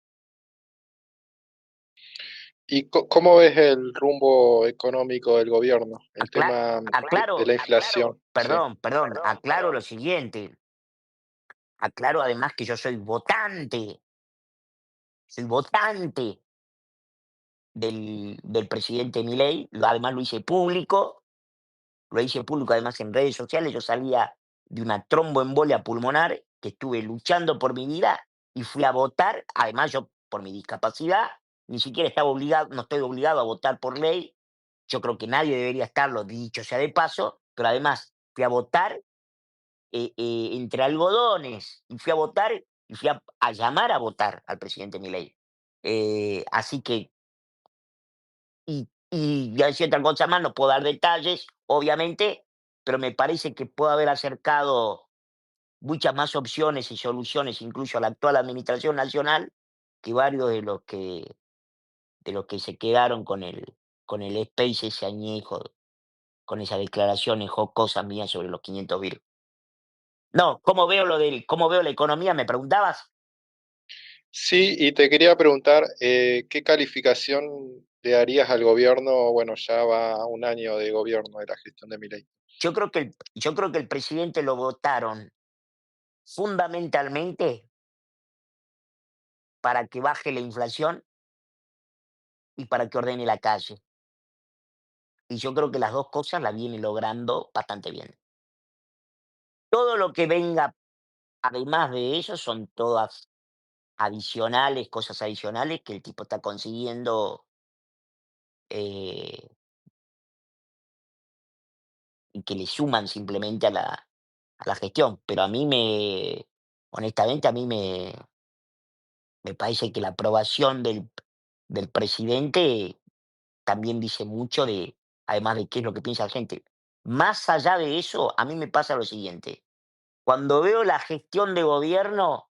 ¿Y cómo ves el rumbo económico del gobierno? El Acla- tema de aclaro, la inflación, sí. perdón, aclaro lo siguiente. Aclaro además que yo soy votante, del presidente Milei, además lo hice público además en redes sociales. Yo salía de una tromboembolia pulmonar que estuve luchando por mi vida y fui a votar. Además, yo por mi discapacidad ni siquiera estaba obligado, no estoy obligado a votar por ley. Yo creo que nadie debería estarlo, dicho sea de paso, pero además fui a votar entre algodones y fui a votar y fui a llamar a votar al presidente Milei. Así que, y hay cierta cosa más, no puedo dar detalles, obviamente, pero me parece que puede haber acercado muchas más opciones y soluciones, incluso a la actual administración nacional, que varios de los que se quedaron con el space ese añejo, con esas declaraciones jocosas mías sobre los 500 virus. No, cómo veo la economía, me preguntabas? Sí, y te quería preguntar, ¿qué calificación le darías al gobierno? Bueno, ya va un año de gobierno de la gestión de Milei. Yo creo que el presidente lo votaron fundamentalmente para que baje la inflación y para que ordene la calle. Y yo creo que las 2 cosas las viene logrando bastante bien. Todo lo que venga además de eso son todas adicionales, cosas adicionales que el tipo está consiguiendo, eh, y que le suman simplemente a la gestión. Pero honestamente, a mí me parece que la aprobación del presidente también dice mucho de, además de qué es lo que piensa la gente. Más allá de eso, a mí me pasa lo siguiente. Cuando veo la gestión de gobierno,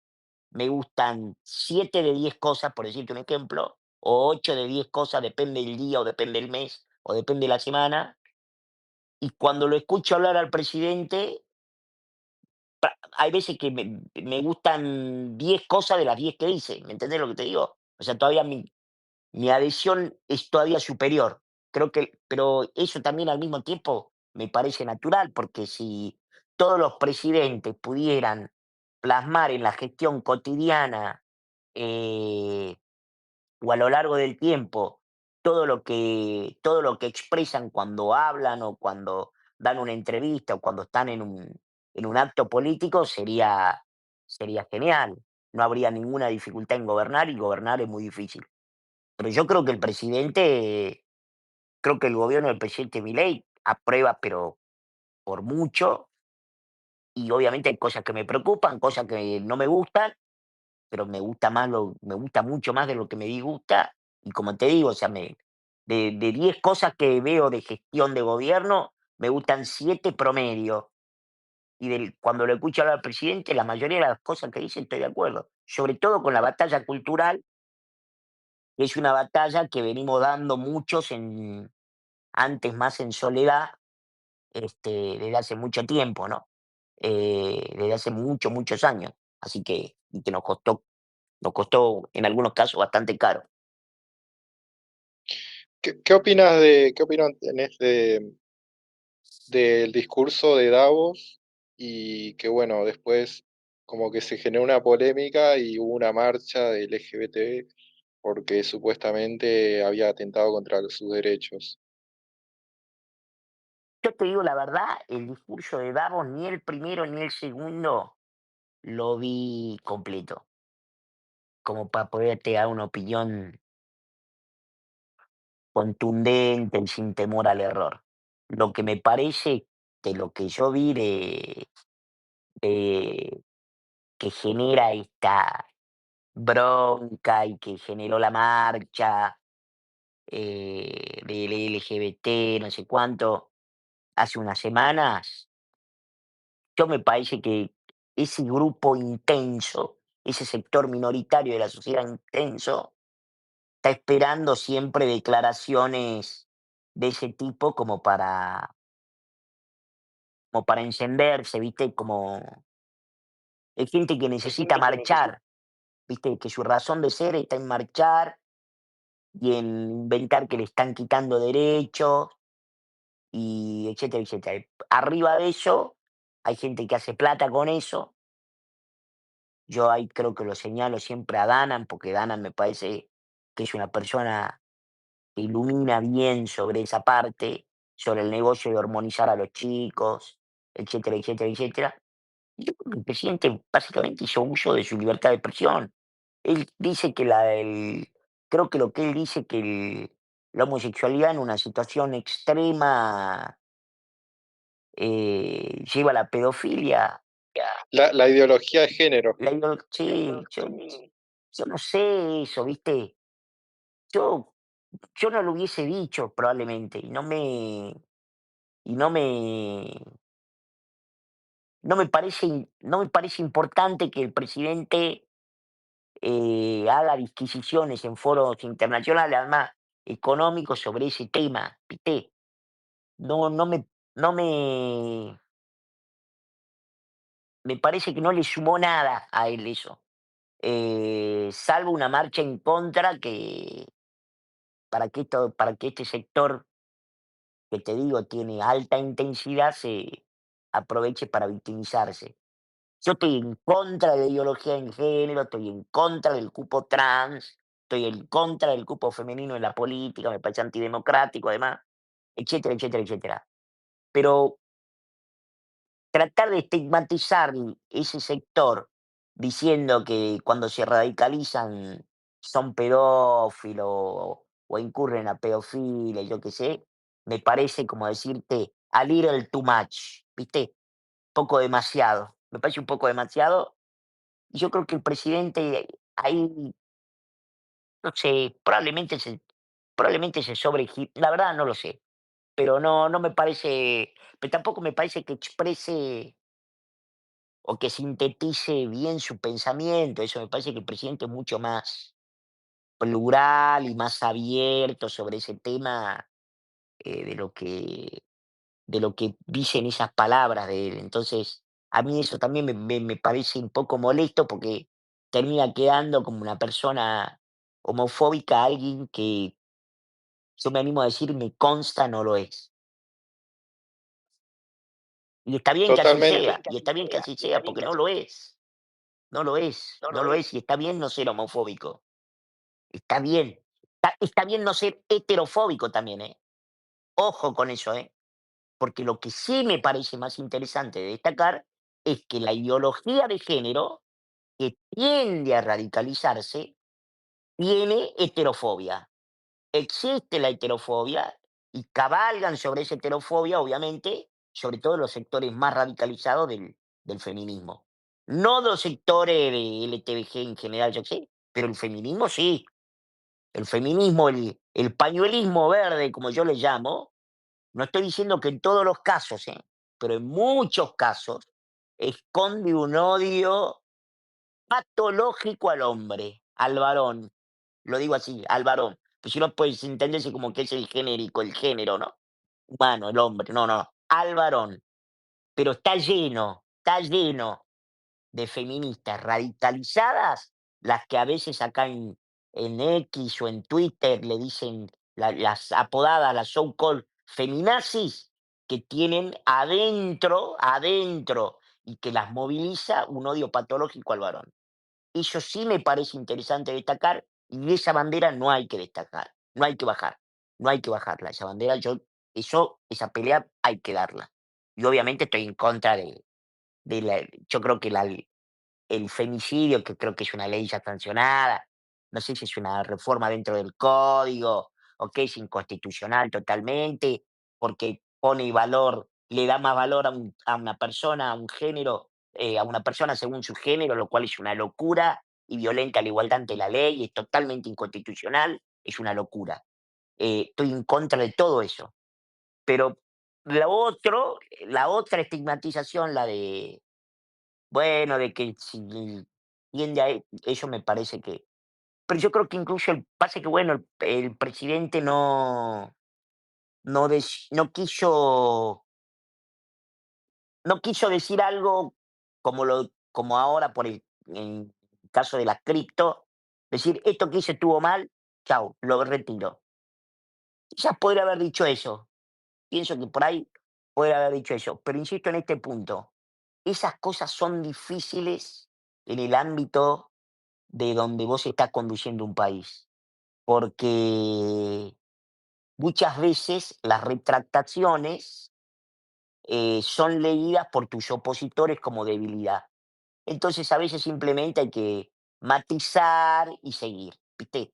me gustan 7 de 10 cosas, por decirte un ejemplo, o 8 de 10 cosas, depende del día, o depende del mes, o depende de la semana. Y cuando lo escucho hablar al presidente, hay veces que me gustan 10 cosas de las 10 que dice. ¿Me entendés lo que te digo? O sea, todavía mi adhesión es todavía superior. Creo que, pero eso también al mismo tiempo me parece natural, porque si todos los presidentes pudieran plasmar en la gestión cotidiana, eh, o a lo largo del tiempo todo lo que expresan cuando hablan o cuando dan una entrevista o cuando están en un acto político, sería genial. No habría ninguna dificultad en gobernar y gobernar es muy difícil. Pero yo creo que creo que el gobierno del presidente Milei aprueba, pero por mucho, y obviamente hay cosas que me preocupan, cosas que no me gustan, pero me gusta mucho más de lo que me disgusta. Y como te digo, o sea, de 10 cosas que veo de gestión de gobierno, me gustan 7 promedio. Y cuando lo escucho hablar al presidente, la mayoría de las cosas que dice estoy de acuerdo. Sobre todo con la batalla cultural, que es una batalla que venimos dando muchos antes más en soledad, desde hace mucho tiempo, ¿no? Desde hace muchos años. Así que, y que nos costó en algunos casos bastante caro. Qué opinión tenés del discurso de Davos? Y que bueno, después como que se generó una polémica y hubo una marcha del LGBT porque supuestamente había atentado contra sus derechos. Yo te digo la verdad, el discurso de Davos, ni el primero ni el segundo lo vi completo, como para poderte dar una opinión contundente y sin temor al error. Lo que me parece de lo que yo vi de que genera esta bronca y que generó la marcha del LGBT, no sé cuánto, hace unas semanas, yo me parece que ese grupo intenso, ese sector minoritario de la sociedad intenso, está esperando siempre declaraciones de ese tipo como para encenderse, ¿viste? Como hay gente que Hay necesita gente que necesita. marchar, ¿viste? Que su razón de ser está en marchar y en inventar que le están quitando derechos y etcétera, etcétera. Arriba de eso, hay gente que hace plata con eso. Yo ahí creo que lo señalo siempre a Danan, porque Danan me parece que es una persona te ilumina bien sobre esa parte, sobre el negocio de hormonizar a los chicos, etcétera, etcétera, etcétera. Yo creo que el presidente básicamente hizo uso de su libertad de expresión. Él dice que creo que lo que él dice que la homosexualidad en una situación extrema lleva a la pedofilia. La ideología de género. Sí, yo no sé eso, ¿viste? Yo, yo no lo hubiese dicho probablemente y no me parece importante que el presidente haga disquisiciones en foros internacionales, además económicos, sobre ese tema, ¿viste? No, no me parece que no le sumó nada a él eso, salvo una marcha en contra para que este sector, que te digo, tiene alta intensidad, se aproveche para victimizarse. Yo estoy en contra de la ideología en género, estoy en contra del cupo trans, estoy en contra del cupo femenino en la política, me parece antidemocrático además, etcétera, etcétera, etcétera. Pero tratar de estigmatizar ese sector diciendo que cuando se radicalizan son pedófilos o incurren a pedofilia, yo qué sé, me parece como decirte a little too much, ¿viste? Poco demasiado. Me parece un poco demasiado. Y yo creo que el presidente ahí, no sé, probablemente se la verdad no lo sé, pero no me parece, pero tampoco me parece que exprese o que sintetice bien su pensamiento. Eso me parece que el presidente es mucho más plural y más abierto sobre ese tema, de lo que dicen esas palabras de él. Entonces, a mí eso también me parece un poco molesto porque termina quedando como una persona homofóbica, alguien que yo me animo a decir, me consta no lo es. Y está bien que así Totalmente. sea, y está bien que así sea, porque no lo es. No lo es, no lo es, y está bien no ser homofóbico. Está bien. Está bien no ser heterofóbico también, ¿eh? Ojo con eso, ¿eh? Porque lo que sí me parece más interesante de destacar es que la ideología de género, que tiende a radicalizarse, tiene heterofobia. Existe la heterofobia y cabalgan sobre esa heterofobia, obviamente, sobre todo los sectores más radicalizados del feminismo. No los sectores de LTBG en general, yo sé, pero el feminismo sí. El feminismo, el pañuelismo verde, como yo le llamo, no estoy diciendo que en todos los casos, pero en muchos casos esconde un odio patológico al hombre, al varón. Lo digo así, al varón. Pues si no, puede entenderse como que es el genérico, el género, ¿no? Humano, el hombre. No, no, al varón. Pero está lleno de feministas radicalizadas, las que a veces acá en X o en Twitter le dicen las apodadas, las so called feminazis, que tienen adentro, y que las moviliza un odio patológico al varón. Eso sí me parece interesante destacar, y de esa bandera no hay que destacar, no hay que bajar, no hay que bajarla. Esa bandera, esa pelea hay que darla. Y obviamente estoy en contra yo creo que el femicidio, que creo que es una ley ya sancionada, no sé si es una reforma dentro del código o que es inconstitucional totalmente, porque pone valor, le da más valor a una persona, a un género, a una persona según su género, lo cual es una locura y violenta la igualdad ante la ley, es totalmente inconstitucional, es una locura. Estoy en contra de todo eso. Pero la otra estigmatización, la de bueno, de que si tiende a eso me parece que pero yo creo que incluso pasa que, bueno, el presidente no quiso decir algo como ahora en el caso de la cripto, decir: "Esto que hice estuvo mal, chau, lo retiro". Quizás podría haber dicho eso, pienso que por ahí podría haber dicho eso, pero insisto en este punto, esas cosas son difíciles en el ámbito de donde vos estás conduciendo un país. Porque muchas veces las retractaciones son leídas por tus opositores como debilidad. Entonces, a veces simplemente hay que matizar y seguir, ¿viste?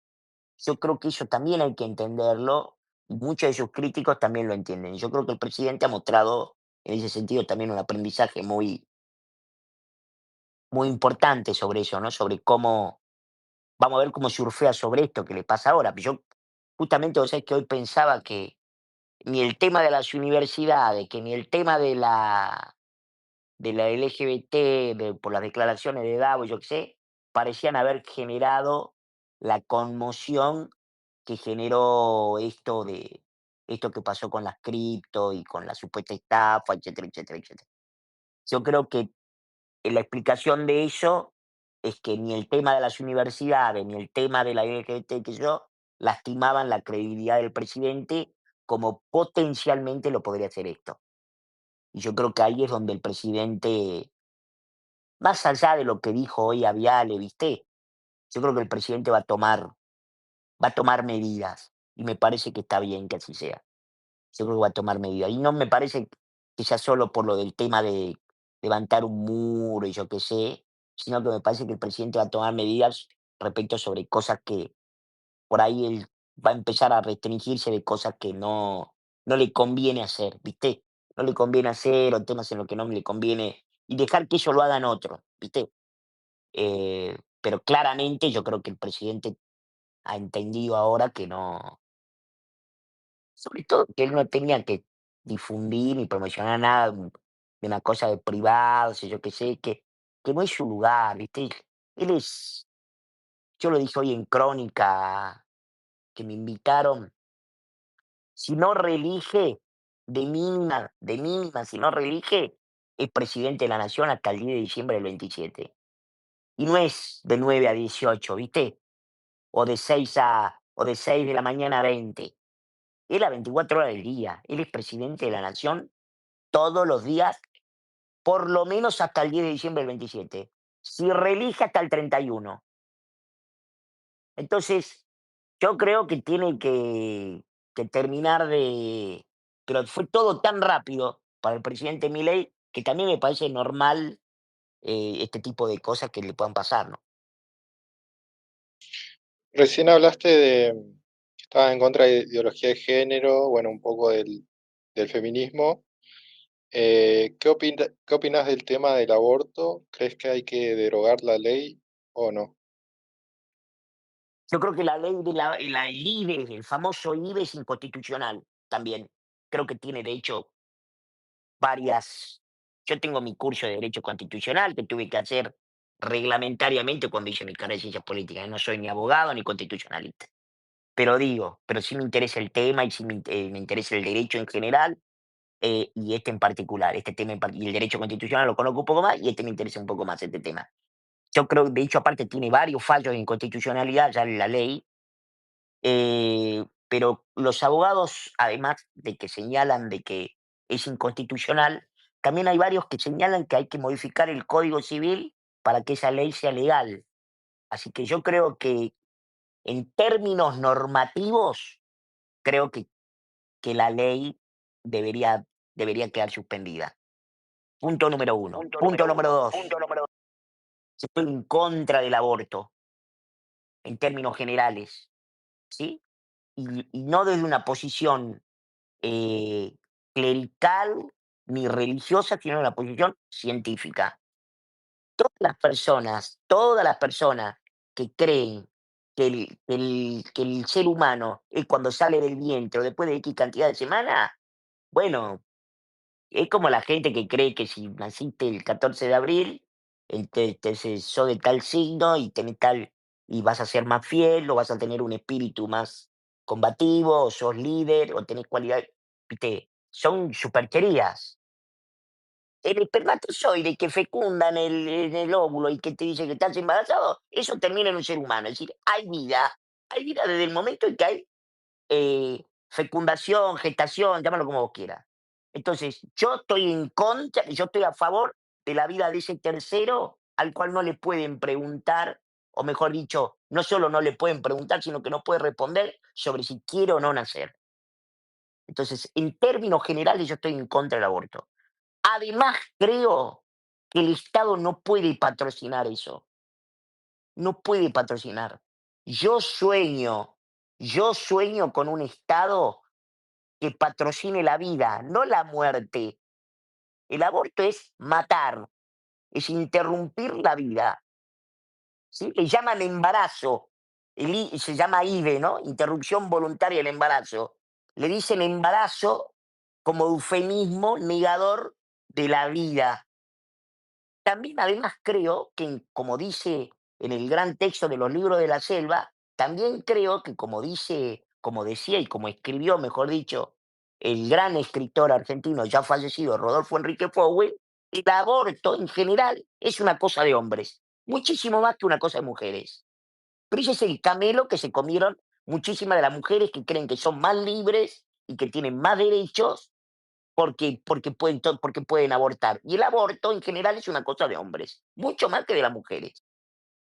Yo creo que eso también hay que entenderlo, y muchos de sus críticos también lo entienden. Yo creo que el presidente ha mostrado en ese sentido también un aprendizaje muy importante sobre eso, ¿no? Sobre cómo, vamos a ver cómo surfea sobre esto que le pasa ahora. Yo justamente, vos sabés que hoy pensaba que ni el tema de las universidades, que ni el tema de la LGBT, por las declaraciones de Davos, yo qué sé, parecían haber generado la conmoción que generó esto que pasó con las cripto y con la supuesta estafa, etcétera, etcétera, etcétera. Yo creo que la explicación de eso es que ni el tema de las universidades, ni el tema de la LGBT, que yo, lastimaban la credibilidad del presidente como potencialmente lo podría hacer esto. Y yo creo que ahí es donde el presidente, más allá de lo que dijo hoy a Viale, ¿viste? Yo creo que el presidente va a tomar medidas y me parece que está bien que así sea. Yo creo que va a tomar medidas. Y no me parece que sea solo por lo del tema de levantar un muro y yo qué sé, sino que me parece que el presidente va a tomar medidas respecto sobre cosas que por ahí él va a empezar a restringirse de cosas que no le conviene hacer, ¿viste? No le conviene hacer o temas en los que no le conviene y dejar que eso lo hagan otros, ¿viste? Pero claramente yo creo que el presidente ha entendido ahora que no, sobre todo que él no tenía que difundir ni promocionar nada de una cosa de privados y yo qué sé, que no es su lugar, ¿viste? Él es, yo lo dije hoy en Crónica, que me invitaron, si no reelige, de mínima, si no reelige, es presidente de la nación hasta el 10 de diciembre del 27. Y no es de 9 a 18, ¿viste? O de 6 de la mañana a 20. Él a 24 horas del día. Él es presidente de la nación todos los días, por lo menos hasta el 10 de diciembre del 27. Si reelige hasta el 31. Entonces, yo creo que tiene que terminar de... Pero fue todo tan rápido para el presidente Milei que también me parece normal este tipo de cosas que le puedan pasar, ¿no? Recién hablaste de que estabas en contra de ideología de género, bueno, un poco del feminismo. ¿Qué opinas del tema del aborto? ¿Crees que hay que derogar la ley o no? Yo creo que la ley de la el IBE, el famoso IBE, es inconstitucional también. Creo que tiene, de hecho, varias. Yo tengo mi curso de Derecho Constitucional que tuve que hacer reglamentariamente cuando hice mi carrera de Ciencias Políticas. No soy ni abogado ni constitucionalista. Pero digo, pero sí me interesa el tema y sí me interesa el derecho en general, y este en particular, este tema y el derecho constitucional lo conozco un poco más y este me interesa un poco más este tema. Yo creo, de hecho, aparte tiene varios fallos de inconstitucionalidad ya en la ley. Pero los abogados, además de que señalan de que es inconstitucional, también hay varios que señalan que hay que modificar el Código Civil para que esa ley sea legal. Así que yo creo que en términos normativos, creo que la ley debería quedar suspendida. Punto número uno. Punto Punto número número uno. dos. Punto número Estoy en contra del aborto en términos generales, ¿sí? Y no desde una posición eh, clerical ni religiosa, sino una posición científica. Todas las personas que creen que el ser humano es cuando sale del vientre o después de X cantidad de semanas, bueno, es como la gente que cree que si naciste el 14 de abril, entonces sos de tal signo y tenés tal, y vas a ser más fiel, o vas a tener un espíritu más combativo, o sos líder, o tenés cualidades, viste, son supercherías. El espermatozoide que fecunda en el óvulo y que te dice que estás embarazado, eso termina en un ser humano. Es decir, hay vida desde el momento en que hay fecundación, gestación, llámalo como vos quieras. Entonces, yo estoy a favor de la vida de ese tercero al cual no le pueden preguntar, o mejor dicho, no solo no le pueden preguntar, sino que no puede responder sobre si quiere o no nacer. Entonces, en términos generales, yo estoy en contra del aborto. Además, creo que el Estado no puede patrocinar eso, no puede patrocinar. Yo sueño, yo sueño con un Estado que patrocine la vida, no la muerte. El aborto es matar, es interrumpir la vida, ¿sí? Le llaman embarazo, se llama IVE, ¿no? Interrupción voluntaria del embarazo. Le dicen embarazo como eufemismo negador de la vida. También, además, creo que, como dice en el gran texto de los libros de la selva, también creo que, como dice, como decía y como escribió, mejor dicho, el gran escritor argentino ya fallecido, Rodolfo Enrique Fowell, el aborto en general es una cosa de hombres, muchísimo más que una cosa de mujeres. Pero ese es el camelo que se comieron muchísimas de las mujeres que creen que son más libres y que tienen más derechos porque pueden abortar. Y el aborto en general es una cosa de hombres, mucho más que de las mujeres.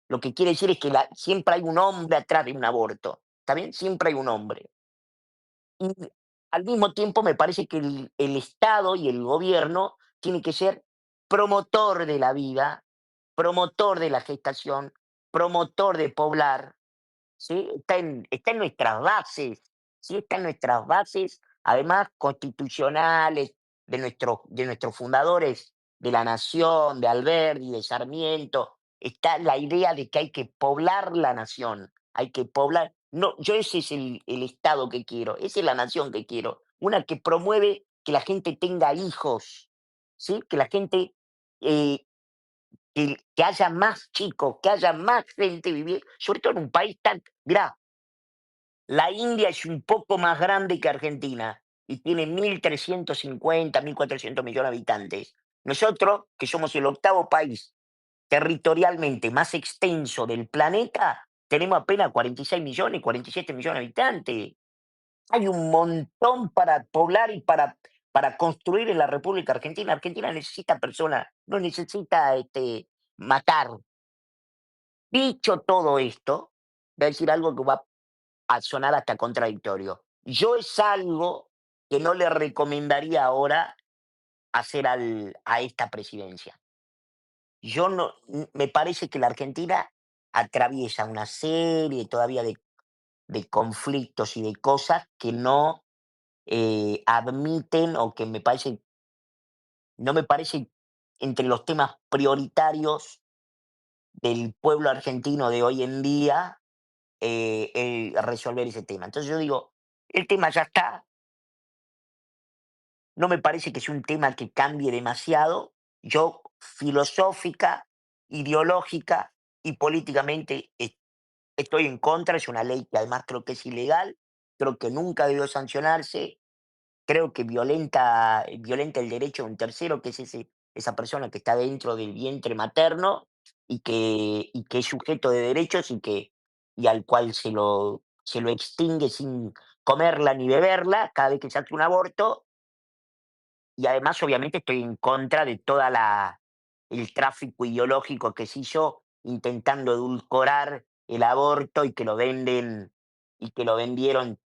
Lo que quiere decir es que siempre hay un hombre atrás de un aborto. ¿Está bien? Siempre hay un hombre. Y al mismo tiempo me parece que el Estado y el gobierno tiene que ser promotor de la vida, promotor de la gestación, promotor de poblar, ¿sí? Está en nuestras bases, ¿sí? Está en nuestras bases, además constitucionales, de nuestros fundadores de la nación, de Alberti, de Sarmiento. Está la idea de que hay que poblar la nación, hay que poblar. No, yo ese es el Estado que quiero, esa es la nación que quiero, una que promueve que la gente tenga hijos, ¿sí? Que la gente eh, que haya más chicos, que haya más gente viviendo, sobre todo en un país tan. Mirá, la India es un poco más grande que Argentina y tiene 1.350, 1.400 millones de habitantes. Nosotros, que somos el octavo país territorialmente más extenso del planeta, tenemos apenas 46 millones, 47 millones de habitantes. Hay un montón para poblar y para construir en la República Argentina. Argentina necesita personas, no necesita matar. Dicho todo esto, voy a decir algo que va a sonar hasta contradictorio. Yo es algo que no le recomendaría ahora hacer a esta presidencia. Yo no, me parece que la Argentina atraviesa una serie todavía de conflictos y de cosas que no admiten o que no me parece entre los temas prioritarios del pueblo argentino de hoy en día el resolver ese tema. Entonces yo digo, el tema ya está, no me parece que sea un tema que cambie demasiado. Yo filosófica, ideológica y políticamente estoy en contra. Es una ley que además creo que es ilegal, creo que nunca debió sancionarse. Creo que violenta el derecho de un tercero, que es esa persona que está dentro del vientre materno y que es sujeto de derechos y al cual se lo extingue sin comerla ni beberla cada vez que se hace un aborto. Y además, obviamente, estoy en contra de toda el tráfico ideológico que se hizo intentando edulcorar el aborto y que lo vendieron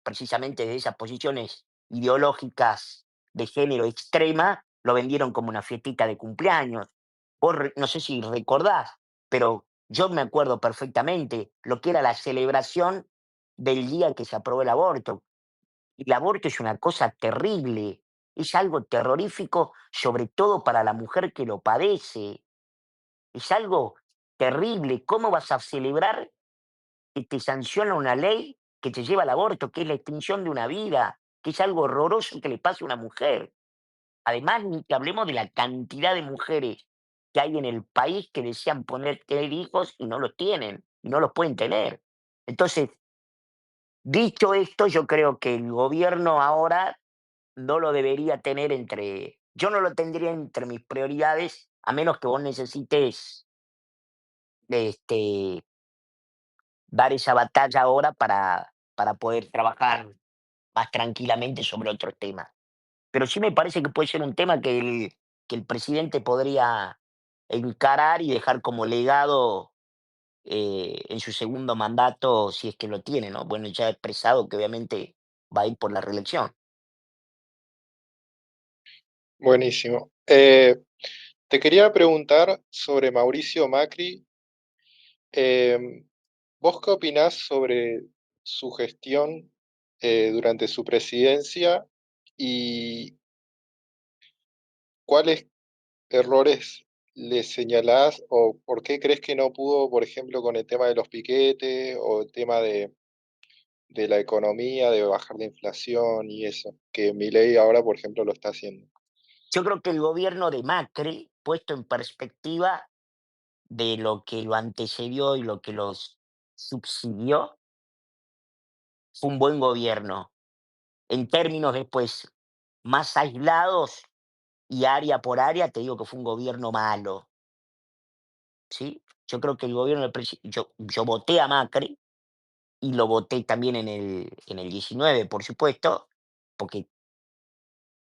precisamente desde esas posiciones ideológicas de género extrema, lo vendieron como una fiestita de cumpleaños. No sé si recordás, pero yo me acuerdo perfectamente lo que era la celebración del día que se aprobó el aborto. El aborto es una cosa terrible, es algo terrorífico, sobre todo para la mujer que lo padece. Es algo terrible. ¿Cómo vas a celebrar que te sanciona una ley que te lleva al aborto, que es la extinción de una vida, que es algo horroroso que le pase a una mujer? Además, ni que hablemos de la cantidad de mujeres que hay en el país que desean tener hijos y no los tienen, y no los pueden tener. Entonces, dicho esto, yo creo que el gobierno ahora no lo debería tener yo no lo tendría entre mis prioridades, a menos que vos necesites, este, dar esa batalla ahora para poder trabajar más tranquilamente sobre otros temas. Pero sí me parece que puede ser un tema que el presidente podría encarar y dejar como legado en su segundo mandato, si es que lo tiene, ¿no? Bueno, ya ha expresado que obviamente va a ir por la reelección. Buenísimo. Te quería preguntar sobre Mauricio Macri. Em, ¿Vos qué opinás sobre su gestión durante su presidencia y cuáles errores le señalás o por qué crees que no pudo, por ejemplo, con el tema de los piquetes o el tema de la economía, de bajar la inflación y eso, que Milei ahora, por ejemplo, lo está haciendo? Yo creo que el gobierno de Macri, puesto en perspectiva de lo que lo antecedió y lo que los subsiguió, fue un buen gobierno. En términos después más aislados y área por área, te digo que fue un gobierno malo, ¿sí? Yo creo que el gobierno del yo voté a Macri y lo voté también en el 19, por supuesto, porque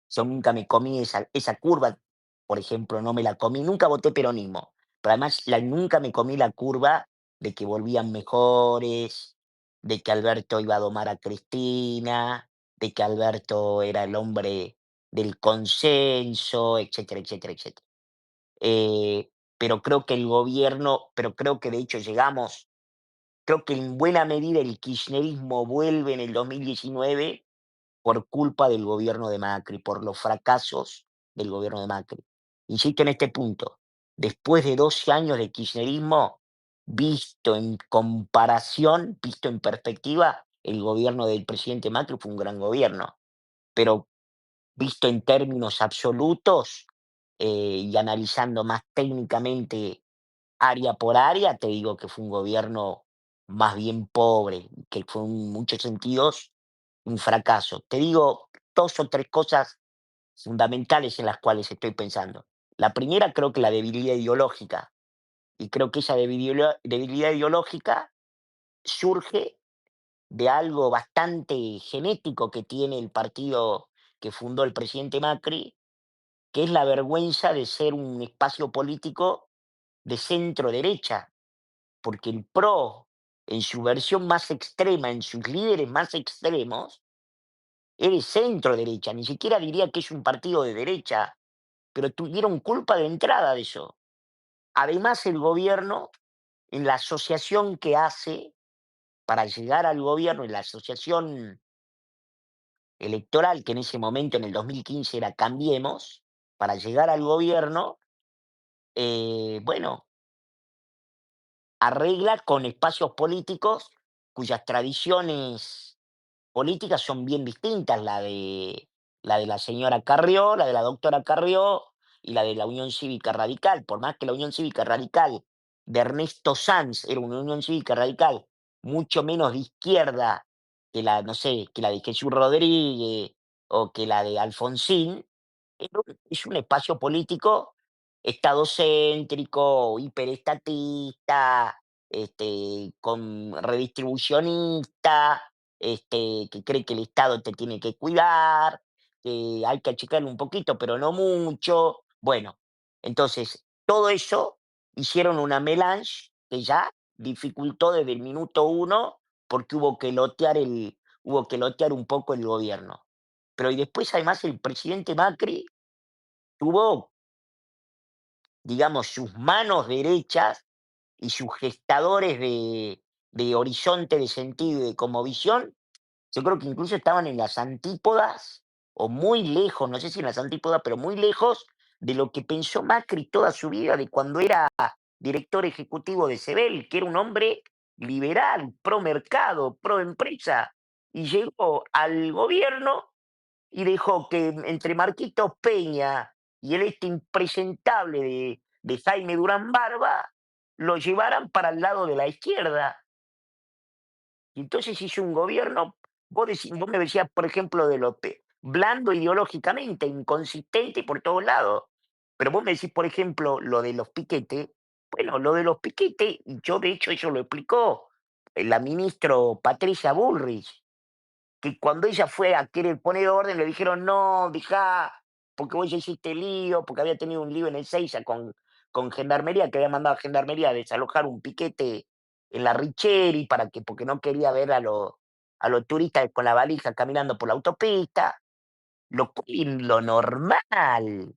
yo nunca me comí esa curva, por ejemplo, no me la comí, nunca voté peronismo, pero además nunca me comí la curva de que volvían mejores, de que Alberto iba a domar a Cristina, de que Alberto era el hombre del consenso, etcétera, etcétera, etcétera. Pero creo que de hecho llegamos, creo que en buena medida el kirchnerismo vuelve en el 2019 por culpa del gobierno de Macri, por los fracasos del gobierno de Macri. Insisto en este punto, después de 12 años de kirchnerismo, visto en comparación, visto en perspectiva, el gobierno del presidente Macri fue un gran gobierno, pero visto en términos absolutos, y analizando más técnicamente área por área, te digo que fue un gobierno más bien pobre, que fue en muchos sentidos un fracaso. Te digo 2 o 3 cosas fundamentales en las cuales estoy pensando. La primera, creo que la debilidad ideológica, y creo que esa debilidad ideológica surge de algo bastante genético que tiene el partido que fundó el presidente Macri, que es la vergüenza de ser un espacio político de centro derecha, porque el PRO, en su versión más extrema, en sus líderes más extremos, es de centro derecha, ni siquiera diría que es un partido de derecha, pero tuvieron culpa de entrada de eso. Además, el gobierno, en la asociación que hace para llegar al gobierno, en la asociación electoral, que en ese momento, en el 2015, era Cambiemos, para llegar al gobierno, bueno, arregla con espacios políticos cuyas tradiciones políticas son bien distintas, la de la señora Carrió, la de la doctora Carrió y la de la Unión Cívica Radical. Por más que la Unión Cívica Radical de Ernesto Sanz era una Unión Cívica Radical mucho menos de izquierda que la, no sé, que la de Jesús Rodríguez o que la de Alfonsín, es un espacio político estadocéntrico, hiperestatista, con redistribucionista, que cree que el Estado te tiene que cuidar, que hay que achicarle un poquito, pero no mucho. Bueno, entonces, todo eso hicieron una melange que ya dificultó desde el minuto uno porque hubo que lotear un poco el gobierno. Pero y después, además, el presidente Macri tuvo, digamos, sus manos derechas y sus gestadores de horizonte, de sentido y de visión, yo creo que incluso estaban en las antípodas o muy lejos, no sé si en las antípodas, pero muy lejos de lo que pensó Macri toda su vida, de cuando era director ejecutivo de Sebel, que era un hombre liberal, pro mercado, pro empresa, y llegó al gobierno y dejó que entre Marquitos Peña y el impresentable de Jaime Durán Barba lo llevaran para el lado de la izquierda. Y entonces hizo un gobierno, vos me decías, por ejemplo, de López, blando ideológicamente, inconsistente por todos lados. Pero vos me decís, por ejemplo, lo de los piquetes. Bueno, lo de los piquetes, yo de hecho eso lo explicó la ministro Patricia Bullrich, que cuando ella fue a querer poner orden, le dijeron: "No, dejá, porque vos ya hiciste lío", porque había tenido un lío en Ezeiza con Gendarmería, que había mandado a Gendarmería a desalojar un piquete en la Richeri porque no quería ver a los turistas con la valija caminando por la autopista. lo cual es lo normal.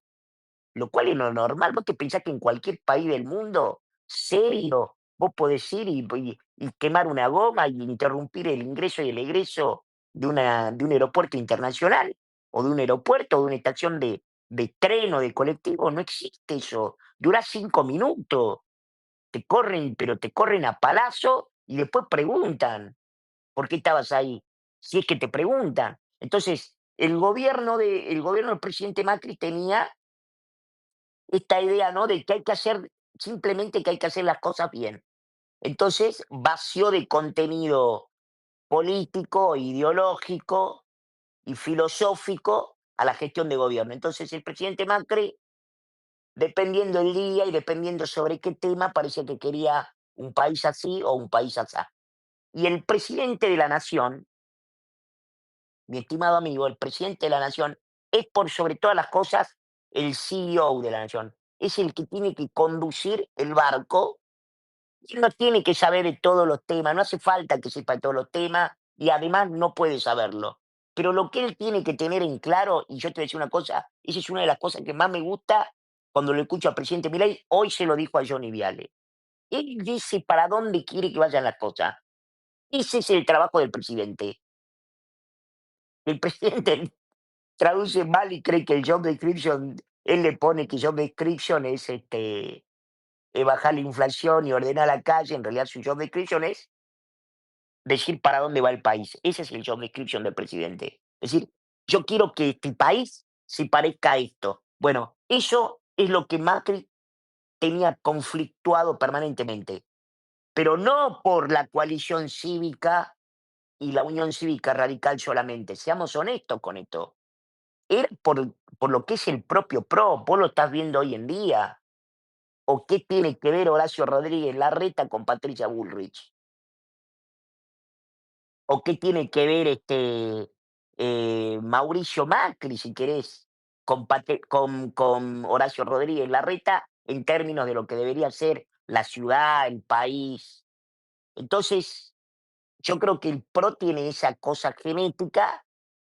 Lo cual es lo normal. ¿Vos te pensás que en cualquier país del mundo serio vos podés ir y quemar una goma y interrumpir el ingreso y el egreso de un aeropuerto internacional o de un aeropuerto o de una estación de tren o de colectivo? No existe eso. Durás 5 minutos. Te corren, pero te corren a palazo y después preguntan por qué estabas ahí. Si es que te preguntan. Entonces, el gobierno del presidente Macri tenía esta idea, ¿no? De que hay que hacer, simplemente que hay que hacer las cosas bien. Entonces, vació de contenido político, ideológico y filosófico a la gestión de gobierno. Entonces, el presidente Macri, dependiendo el día y dependiendo sobre qué tema, parecía que quería un país así o un país así. Y el presidente de la nación, mi estimado amigo, el presidente de la nación es por sobre todas las cosas el CEO de la nación. Es el que tiene que conducir el barco. Él no tiene que saber de todos los temas, no hace falta que sepa de todos los temas y además no puede saberlo. Pero lo que él tiene que tener en claro, y yo te voy a decir una cosa, esa es una de las cosas que más me gusta cuando lo escucho al presidente Milei, hoy se lo dijo a Johnny Viale. Él dice para dónde quiere que vayan las cosas. Ese es el trabajo del presidente. El presidente traduce mal y cree que el job description, él le pone que job description es bajar la inflación y ordenar la calle. En realidad su job description es decir para dónde va el país. Ese es el job description del presidente. Es decir, yo quiero que este país se parezca a esto. Bueno, eso es lo que Macri tenía conflictuado permanentemente, pero no por la coalición cívica y la Unión Cívica Radical solamente. Seamos honestos con esto. Era por lo que es el propio PRO. Vos lo estás viendo hoy en día. ¿O qué tiene que ver Horacio Rodríguez Larreta con Patricia Bullrich? ¿O qué tiene que ver Mauricio Macri, si querés, con Horacio Rodríguez Larreta en términos de lo que debería ser la ciudad, el país? Entonces, yo creo que el PRO tiene esa cosa genética,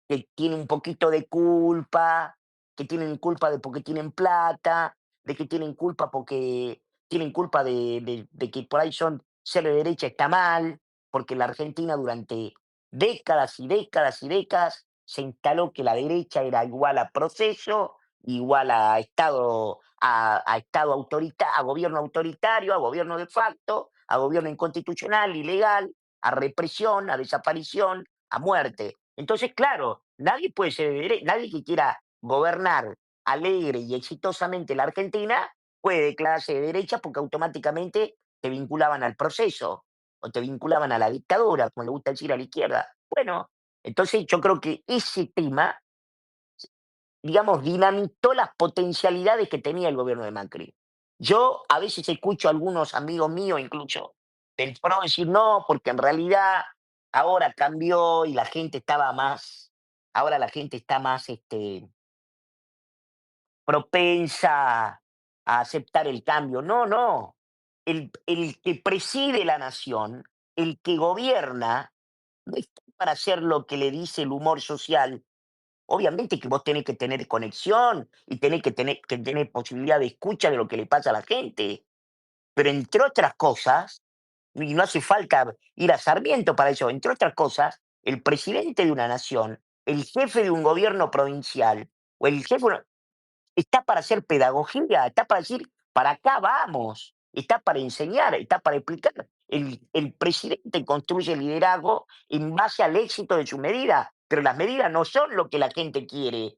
que tiene un poquito de culpa, que tienen culpa de porque tienen plata, de que tienen culpa porque tienen culpa de que por ahí ser de derecha está mal, porque la Argentina durante décadas y décadas y décadas se instaló que la derecha era igual a proceso, igual a Estado, a Estado a gobierno autoritario, a gobierno de facto, a gobierno inconstitucional, ilegal, a represión, a desaparición, a muerte. Entonces, claro, nadie puede ser nadie que quiera gobernar alegre y exitosamente la Argentina puede declararse de derecha porque automáticamente te vinculaban al proceso o te vinculaban a la dictadura, como le gusta decir a la izquierda. Bueno, entonces yo creo que ese tema, digamos, dinamitó las potencialidades que tenía el gobierno de Macri. Yo a veces escucho a algunos amigos míos, incluso del PRO, decir no, porque en realidad ahora cambió y la gente estaba más, ahora la gente está más propensa a aceptar el cambio. No, no. El que preside la nación, el que gobierna, no está para hacer lo que le dice el humor social. Obviamente que vos tenés que tener conexión y tenés que tener posibilidad de escucha de lo que le pasa a la gente. Pero entre otras cosas, y no hace falta ir a Sarmiento para eso, entre otras cosas, el presidente de una nación, el jefe de un gobierno provincial o el jefe está para hacer pedagogía, está para decir, para acá vamos, está para enseñar, está para explicar. El presidente construye el liderazgo en base al éxito de su medida, pero las medidas no son lo que la gente quiere.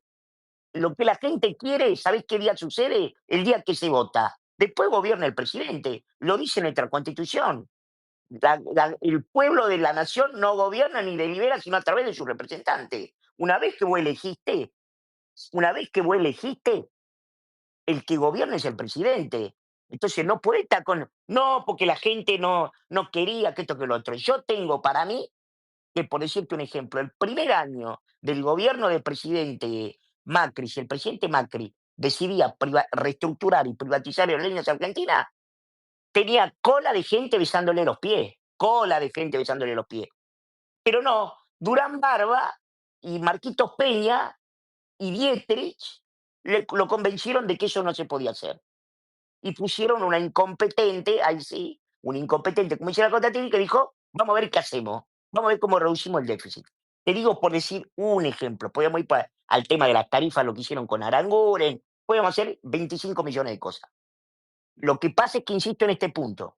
Lo que la gente quiere, ¿sabés qué día sucede? El día que se vota. Después gobierna el presidente, lo dice nuestra constitución. El pueblo de la nación no gobierna ni delibera sino a través de su representante. Una vez que vos elegiste, el que gobierna es el presidente. Entonces no puede estar con, no, porque la gente no quería que esto que lo otro. Yo tengo para mí que, por decirte un ejemplo, el primer año del gobierno del presidente Macri, si el presidente Macri decidía reestructurar y privatizar Aerolíneas Argentina, tenía cola de gente besándole los pies, cola de gente besándole los pies. Pero no, Durán Barba y Marquitos Peña y Dietrich lo convencieron de que eso no se podía hacer. Y pusieron una incompetente, ahí sí, un incompetente, como dice la Contratín, que dijo, vamos a ver qué hacemos, vamos a ver cómo reducimos el déficit. Te digo por decir un ejemplo, podemos ir al tema de las tarifas, lo que hicieron con Aranguren, podemos hacer 25 millones de cosas. Lo que pasa es que insisto en este punto,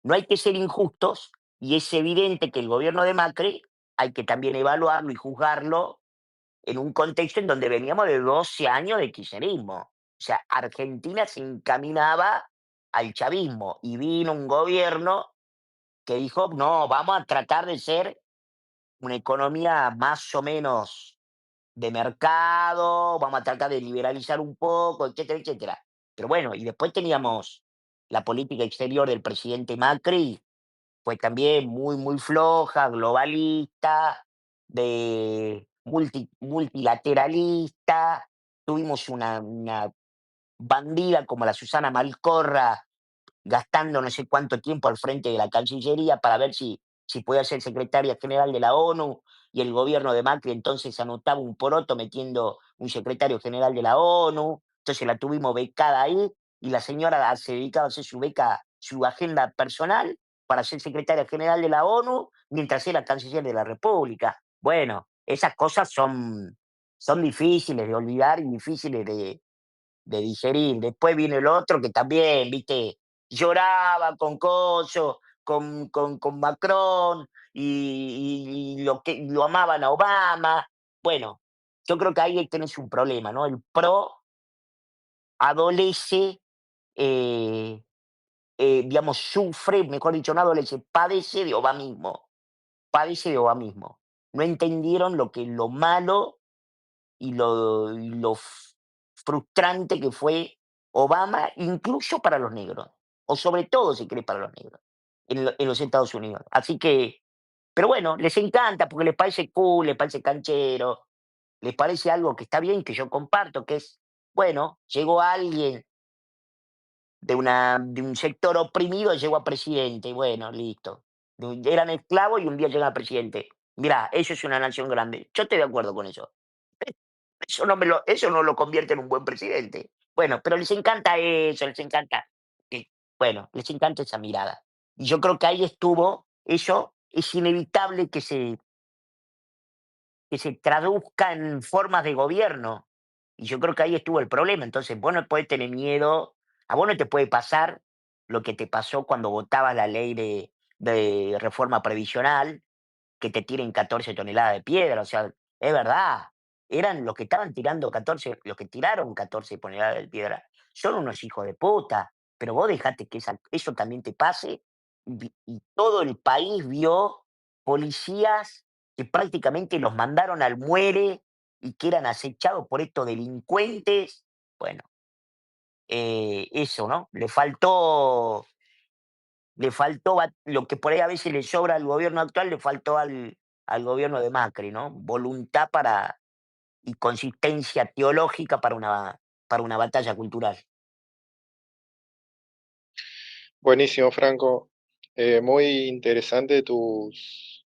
no hay que ser injustos y es evidente que el gobierno de Macri hay que también evaluarlo y juzgarlo en un contexto en donde veníamos de 12 años de kirchnerismo. O sea, Argentina se encaminaba al chavismo y vino un gobierno que dijo, no, vamos a tratar de ser una economía más o menos de mercado, vamos a tratar de liberalizar un poco, etcétera, etcétera. Pero bueno, y después teníamos la política exterior del presidente Macri, fue también muy, muy floja, globalista, de multilateralista. Tuvimos una bandida como la Susana Malcorra gastando no sé cuánto tiempo al frente de la Cancillería para ver si podía ser secretaria general de la ONU, y el gobierno de Macri entonces anotaba un poroto metiendo un secretario general de la ONU, entonces la tuvimos becada ahí, y la señora se dedicaba a hacer su beca, su agenda personal para ser secretaria general de la ONU mientras era canciller de la República. Bueno, esas cosas son difíciles de olvidar y difíciles de digerir. Después viene el otro que también, viste, lloraba con Coso, con Macron, y lo, que, lo amaban a Obama. Bueno, yo creo que ahí tenés un problema, ¿no? El PRO adolece, eh, digamos, sufre, mejor dicho, no adolece, padece de obamismo. No entendieron lo que lo malo y lo frustrante que fue Obama, incluso para los negros, o sobre todo, si querés, para los negros, en los Estados Unidos. Así que, pero bueno, les encanta porque les parece cool, les parece canchero, les parece algo que está bien, que yo comparto, que es, bueno, llegó alguien de un sector oprimido, llegó a presidente, y bueno, listo. Eran esclavos y un día llegan a presidente. Mirá, eso es una nación grande. Yo estoy de acuerdo con eso. Eso no lo convierte en un buen presidente. Bueno, pero les encanta eso, les encanta que bueno, les encanta esa mirada. Y yo creo que ahí estuvo eso, es inevitable que se traduzca en formas de gobierno. Y yo creo que ahí estuvo el problema. Entonces, vos no podés tener miedo, a vos no te puede pasar lo que te pasó cuando votabas la ley de reforma previsional, que te tiren 14 toneladas de piedra, o sea, es verdad. Eran los que estaban tirando 14, los que tiraron 14 toneladas de piedra, son unos hijos de puta, pero vos dejate que eso también te pase, y todo el país vio policías que prácticamente los mandaron al muere y que eran acechados por estos delincuentes. Bueno, eso, ¿no? Lo que por ahí a veces le sobra al gobierno actual, le faltó al gobierno de Macri, ¿no? Voluntad y consistencia teológica para una batalla cultural. Buenísimo, Franco. Muy interesante tus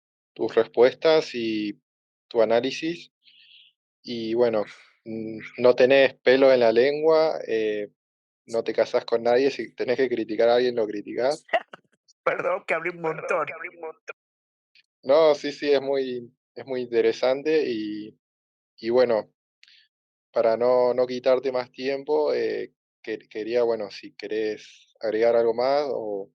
respuestas y tu análisis. Y bueno, no tenés pelo en la lengua, no te casás con nadie, si tenés que criticar a alguien, lo criticás. Perdón que hablé un montón. No, sí, sí, es muy interesante y bueno, para no quitarte más tiempo, quería, bueno, si querés agregar algo más o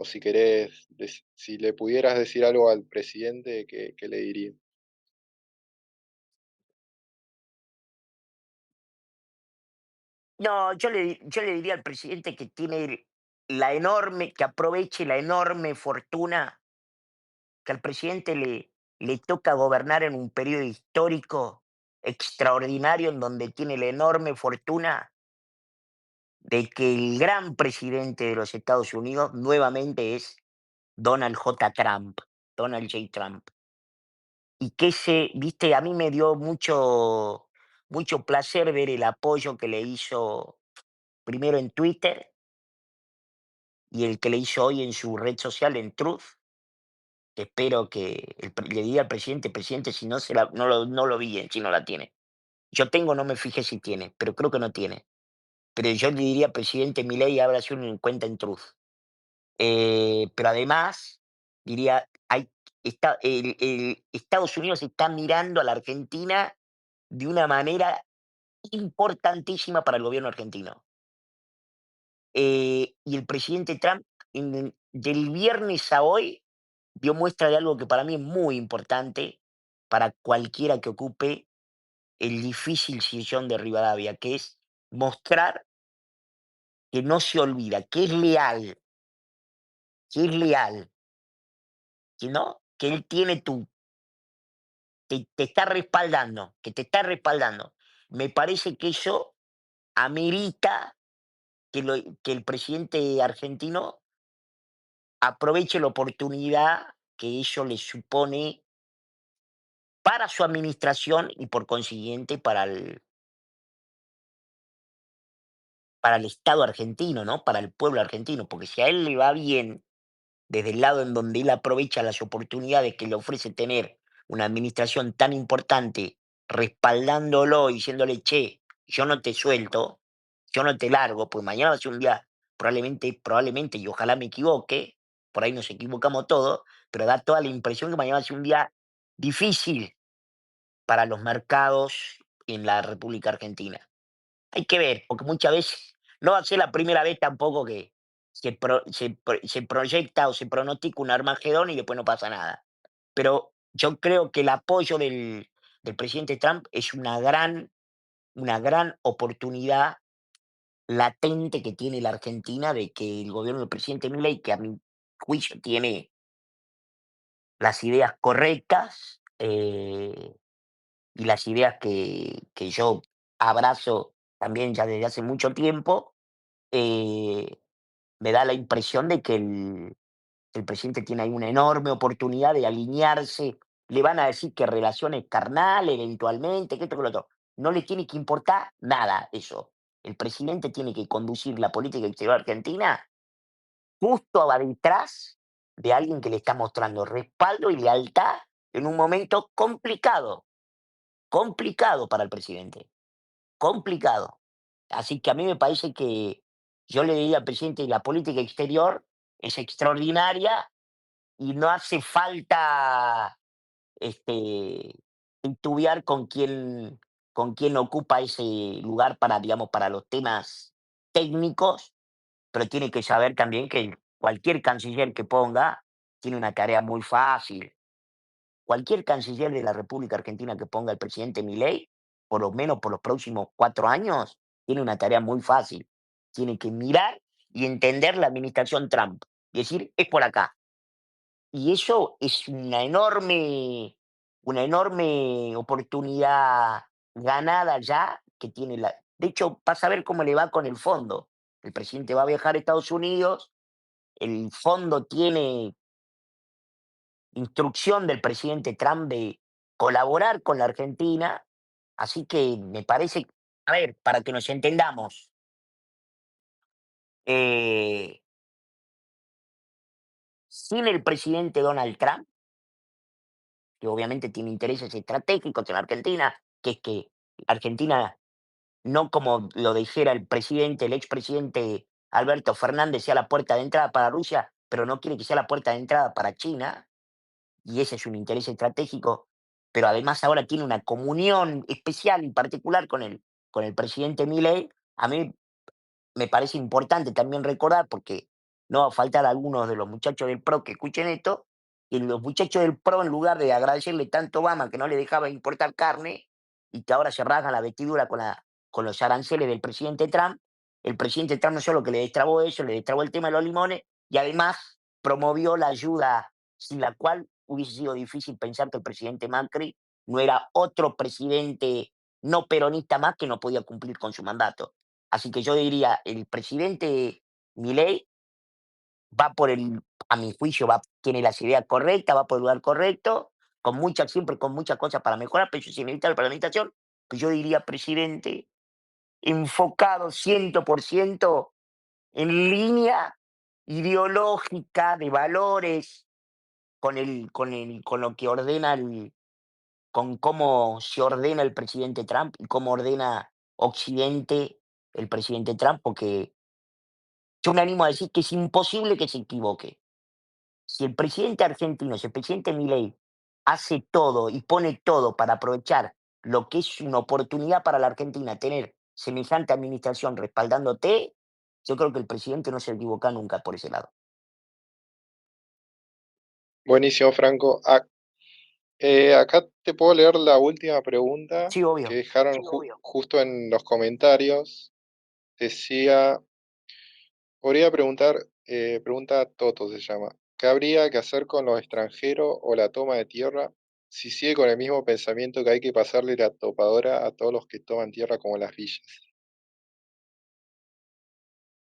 si querés, si le pudieras decir algo al presidente, ¿qué le diría? No, yo le diría al presidente que tiene que aproveche la enorme fortuna que al presidente le toca gobernar en un periodo histórico extraordinario en donde tiene la enorme fortuna de que el gran presidente de los Estados Unidos nuevamente es Donald J. Trump, Donald J. Trump. Y que viste, a mí me dio mucho placer ver el apoyo que le hizo primero en Twitter y el que le hizo hoy en su red social, en Truth. Que espero que le diga al presidente, presidente, si no, no lo vi, si no la tiene. Yo tengo, no me fijé si tiene, pero creo que no tiene. Pero yo le diría, presidente Milei, ábrase una cuenta en Truth. Pero además, diría, Estados Unidos está mirando a la Argentina de una manera importantísima para el gobierno argentino. Y el presidente Trump, del viernes a hoy, dio muestra de algo que para mí es muy importante para cualquiera que ocupe el difícil sillón de Rivadavia, que es mostrar que no se olvida, que es leal, que no, que él tiene te está respaldando, que te está respaldando. Me parece que eso amerita que el presidente argentino aproveche la oportunidad que eso le supone para su administración y por consiguiente para el Estado argentino, ¿no? Para el pueblo argentino, porque si a él le va bien desde el lado en donde él aprovecha las oportunidades que le ofrece tener una administración tan importante, respaldándolo y diciéndole, che, yo no te suelto, yo no te largo, pues mañana va a ser un día probablemente, y ojalá me equivoque, por ahí nos equivocamos todos, pero da toda la impresión que mañana va a ser un día difícil para los mercados en la República Argentina. Hay que ver, porque muchas veces no va a ser la primera vez tampoco que se proyecta o se pronostica un Armagedón y después no pasa nada. Pero yo creo que el apoyo del presidente Trump es una gran oportunidad latente que tiene la Argentina de que el gobierno del presidente Milei, que a mi juicio tiene las ideas correctas, y las ideas que yo abrazo también ya desde hace mucho tiempo, eh, me da la impresión de que el presidente tiene ahí una enorme oportunidad de alinearse. Le van a decir que relaciones carnales eventualmente, que esto, que lo otro. No le tiene que importar nada eso. El presidente tiene que conducir la política exterior argentina justo va detrás de alguien que le está mostrando respaldo y lealtad en un momento complicado, complicado para el presidente. Complicado. Así que a mí me parece que yo le diría al presidente, la política exterior es extraordinaria y no hace falta este, titubear con quién ocupa ese lugar para, digamos, para los temas técnicos, pero tiene que saber también que cualquier canciller que ponga tiene una tarea muy fácil. Cualquier canciller de la República Argentina que ponga el presidente Milei, por lo menos por los próximos 4 años, tiene una tarea muy fácil. Tiene que mirar y entender la administración Trump. Y decir, es por acá. Y eso es una enorme oportunidad ganada ya que tiene la. De hecho, vas a ver cómo le va con el fondo. El presidente va a viajar a Estados Unidos, el fondo tiene instrucción del presidente Trump de colaborar con la Argentina, así que me parece, a ver, para que nos entendamos, eh, sin el presidente Donald Trump, que obviamente tiene intereses estratégicos en Argentina, que es que Argentina, no como lo dijera el presidente, el expresidente Alberto Fernández, sea la puerta de entrada para Rusia, pero no quiere que sea la puerta de entrada para China, y ese es un interés estratégico, pero además ahora tiene una comunión especial y particular con el presidente Milei. A mí me parece importante también recordar, porque no va a faltar algunos de los muchachos del PRO que escuchen esto, y los muchachos del PRO, en lugar de agradecerle tanto a Obama que no le dejaba importar carne y que ahora se rasgan la vestidura con los aranceles del presidente Trump, el presidente Trump no solo que le destrabó eso, le destrabó el tema de los limones y además promovió la ayuda, sin la cual hubiese sido difícil pensar que el presidente Macri no era otro presidente no peronista más que no podía cumplir con su mandato. Así que yo diría, el presidente Milei va por a mi juicio, tiene las ideas correctas, va por el lugar correcto, siempre con muchas cosas para mejorar, pero eso es inevitable para la administración. Pues yo diría, presidente, enfocado 100% en línea ideológica de valores con lo que ordena con cómo se ordena el presidente Trump y cómo ordena Occidente el presidente Trump, porque yo me animo a decir que es imposible que se equivoque. Si el presidente argentino, si el presidente Milei hace todo y pone todo para aprovechar lo que es una oportunidad para la Argentina, tener semejante administración respaldándote, yo creo que el presidente no se equivoca nunca por ese lado. Buenísimo, Franco. Acá te puedo leer la última pregunta Sí, que obvio. dejaron justo en los comentarios. Decía, podría preguntar, pregunta Toto se llama, ¿qué habría que hacer con los extranjeros o la toma de tierra si sigue con el mismo pensamiento que hay que pasarle la topadora a todos los que toman tierra como las villas?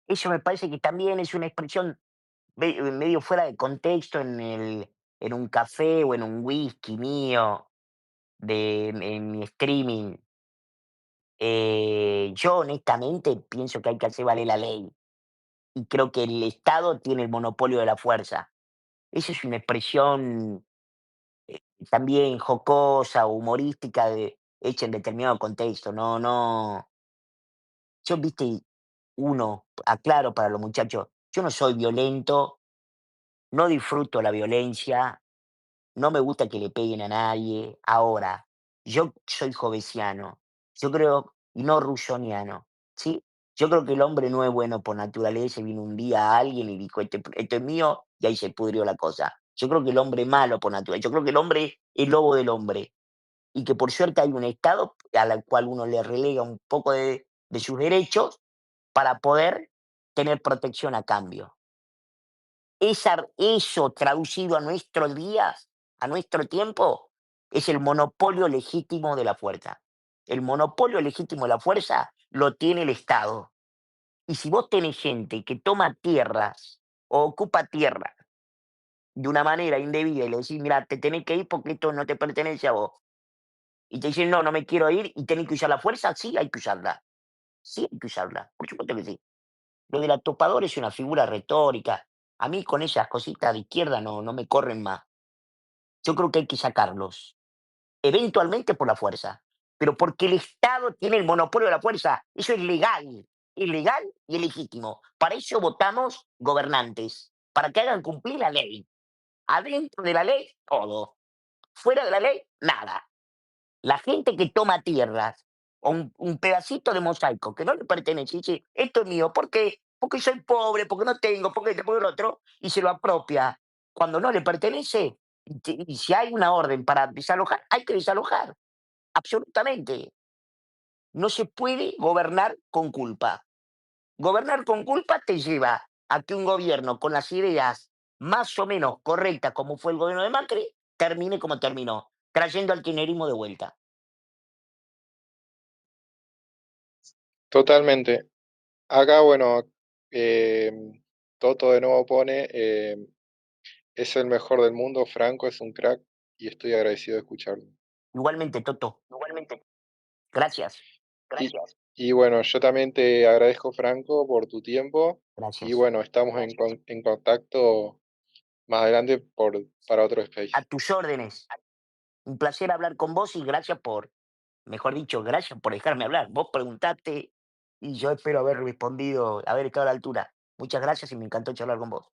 Eso me parece que también es una expresión medio fuera de contexto en un café o en un whisky mío, en mi streaming. Yo honestamente pienso que hay que hacer valer la ley y creo que el Estado tiene el monopolio de la fuerza. Esa es una expresión también jocosa, humorística, hecha en determinado contexto. No, no. Yo, viste, uno, aclaro para los muchachos, yo no soy violento, no disfruto la violencia, no me gusta que le peguen a nadie. Ahora, yo soy jovesiano, yo creo, y no rusoniano, ¿sí? Yo creo que el hombre no es bueno por naturaleza y vino un día a alguien y dijo, esto es mío, y ahí se pudrió la cosa. Yo creo que el hombre es malo por naturaleza, yo creo que el hombre es lobo del hombre, y que por suerte hay un Estado al cual uno le relega un poco de sus derechos para poder tener protección a cambio. Eso traducido a nuestros días, a nuestro tiempo, es el monopolio legítimo de la fuerza. El monopolio legítimo de la fuerza lo tiene el Estado. Y si vos tenés gente que toma tierras o ocupa tierra de una manera indebida y le decís, mira, te tenés que ir porque esto no te pertenece a vos. Y te dicen, no, no me quiero ir y tenés que usar la fuerza, sí hay que usarla. Sí hay que usarla. Por supuesto que sí. Lo del atopador es una figura retórica. A mí con esas cositas de izquierda no me corren más. Yo creo que hay que sacarlos, eventualmente por la fuerza, pero porque el Estado tiene el monopolio de la fuerza. Eso es legal y es legítimo. Para eso votamos gobernantes, para que hagan cumplir la ley. Adentro de la ley, todo. Fuera de la ley, nada. La gente que toma tierras o un pedacito de mosaico que no le pertenece y dice, esto es mío, ¿por qué? Porque soy pobre, porque no tengo, porque este, porque el otro, y se lo apropia cuando no le pertenece. Y si hay una orden para desalojar, hay que desalojar, absolutamente. No se puede gobernar con culpa. Gobernar con culpa te lleva a que un gobierno con las ideas más o menos correctas, como fue el gobierno de Macri, termine como terminó, trayendo al kirchnerismo de vuelta. Totalmente. Acá, bueno, Toto de nuevo pone, es el mejor del mundo, Franco es un crack y estoy agradecido de escucharlo. Igualmente, Toto. Gracias, Y, y bueno, yo también te agradezco, Franco, por tu tiempo y gracias. bueno, estamos en contacto más adelante para otro A space. tus órdenes. Un placer hablar con vos y gracias por, mejor dicho, gracias por dejarme hablar. Vos preguntaste y yo espero haber respondido, haber estado a la altura. Muchas gracias y me encantó charlar con vos.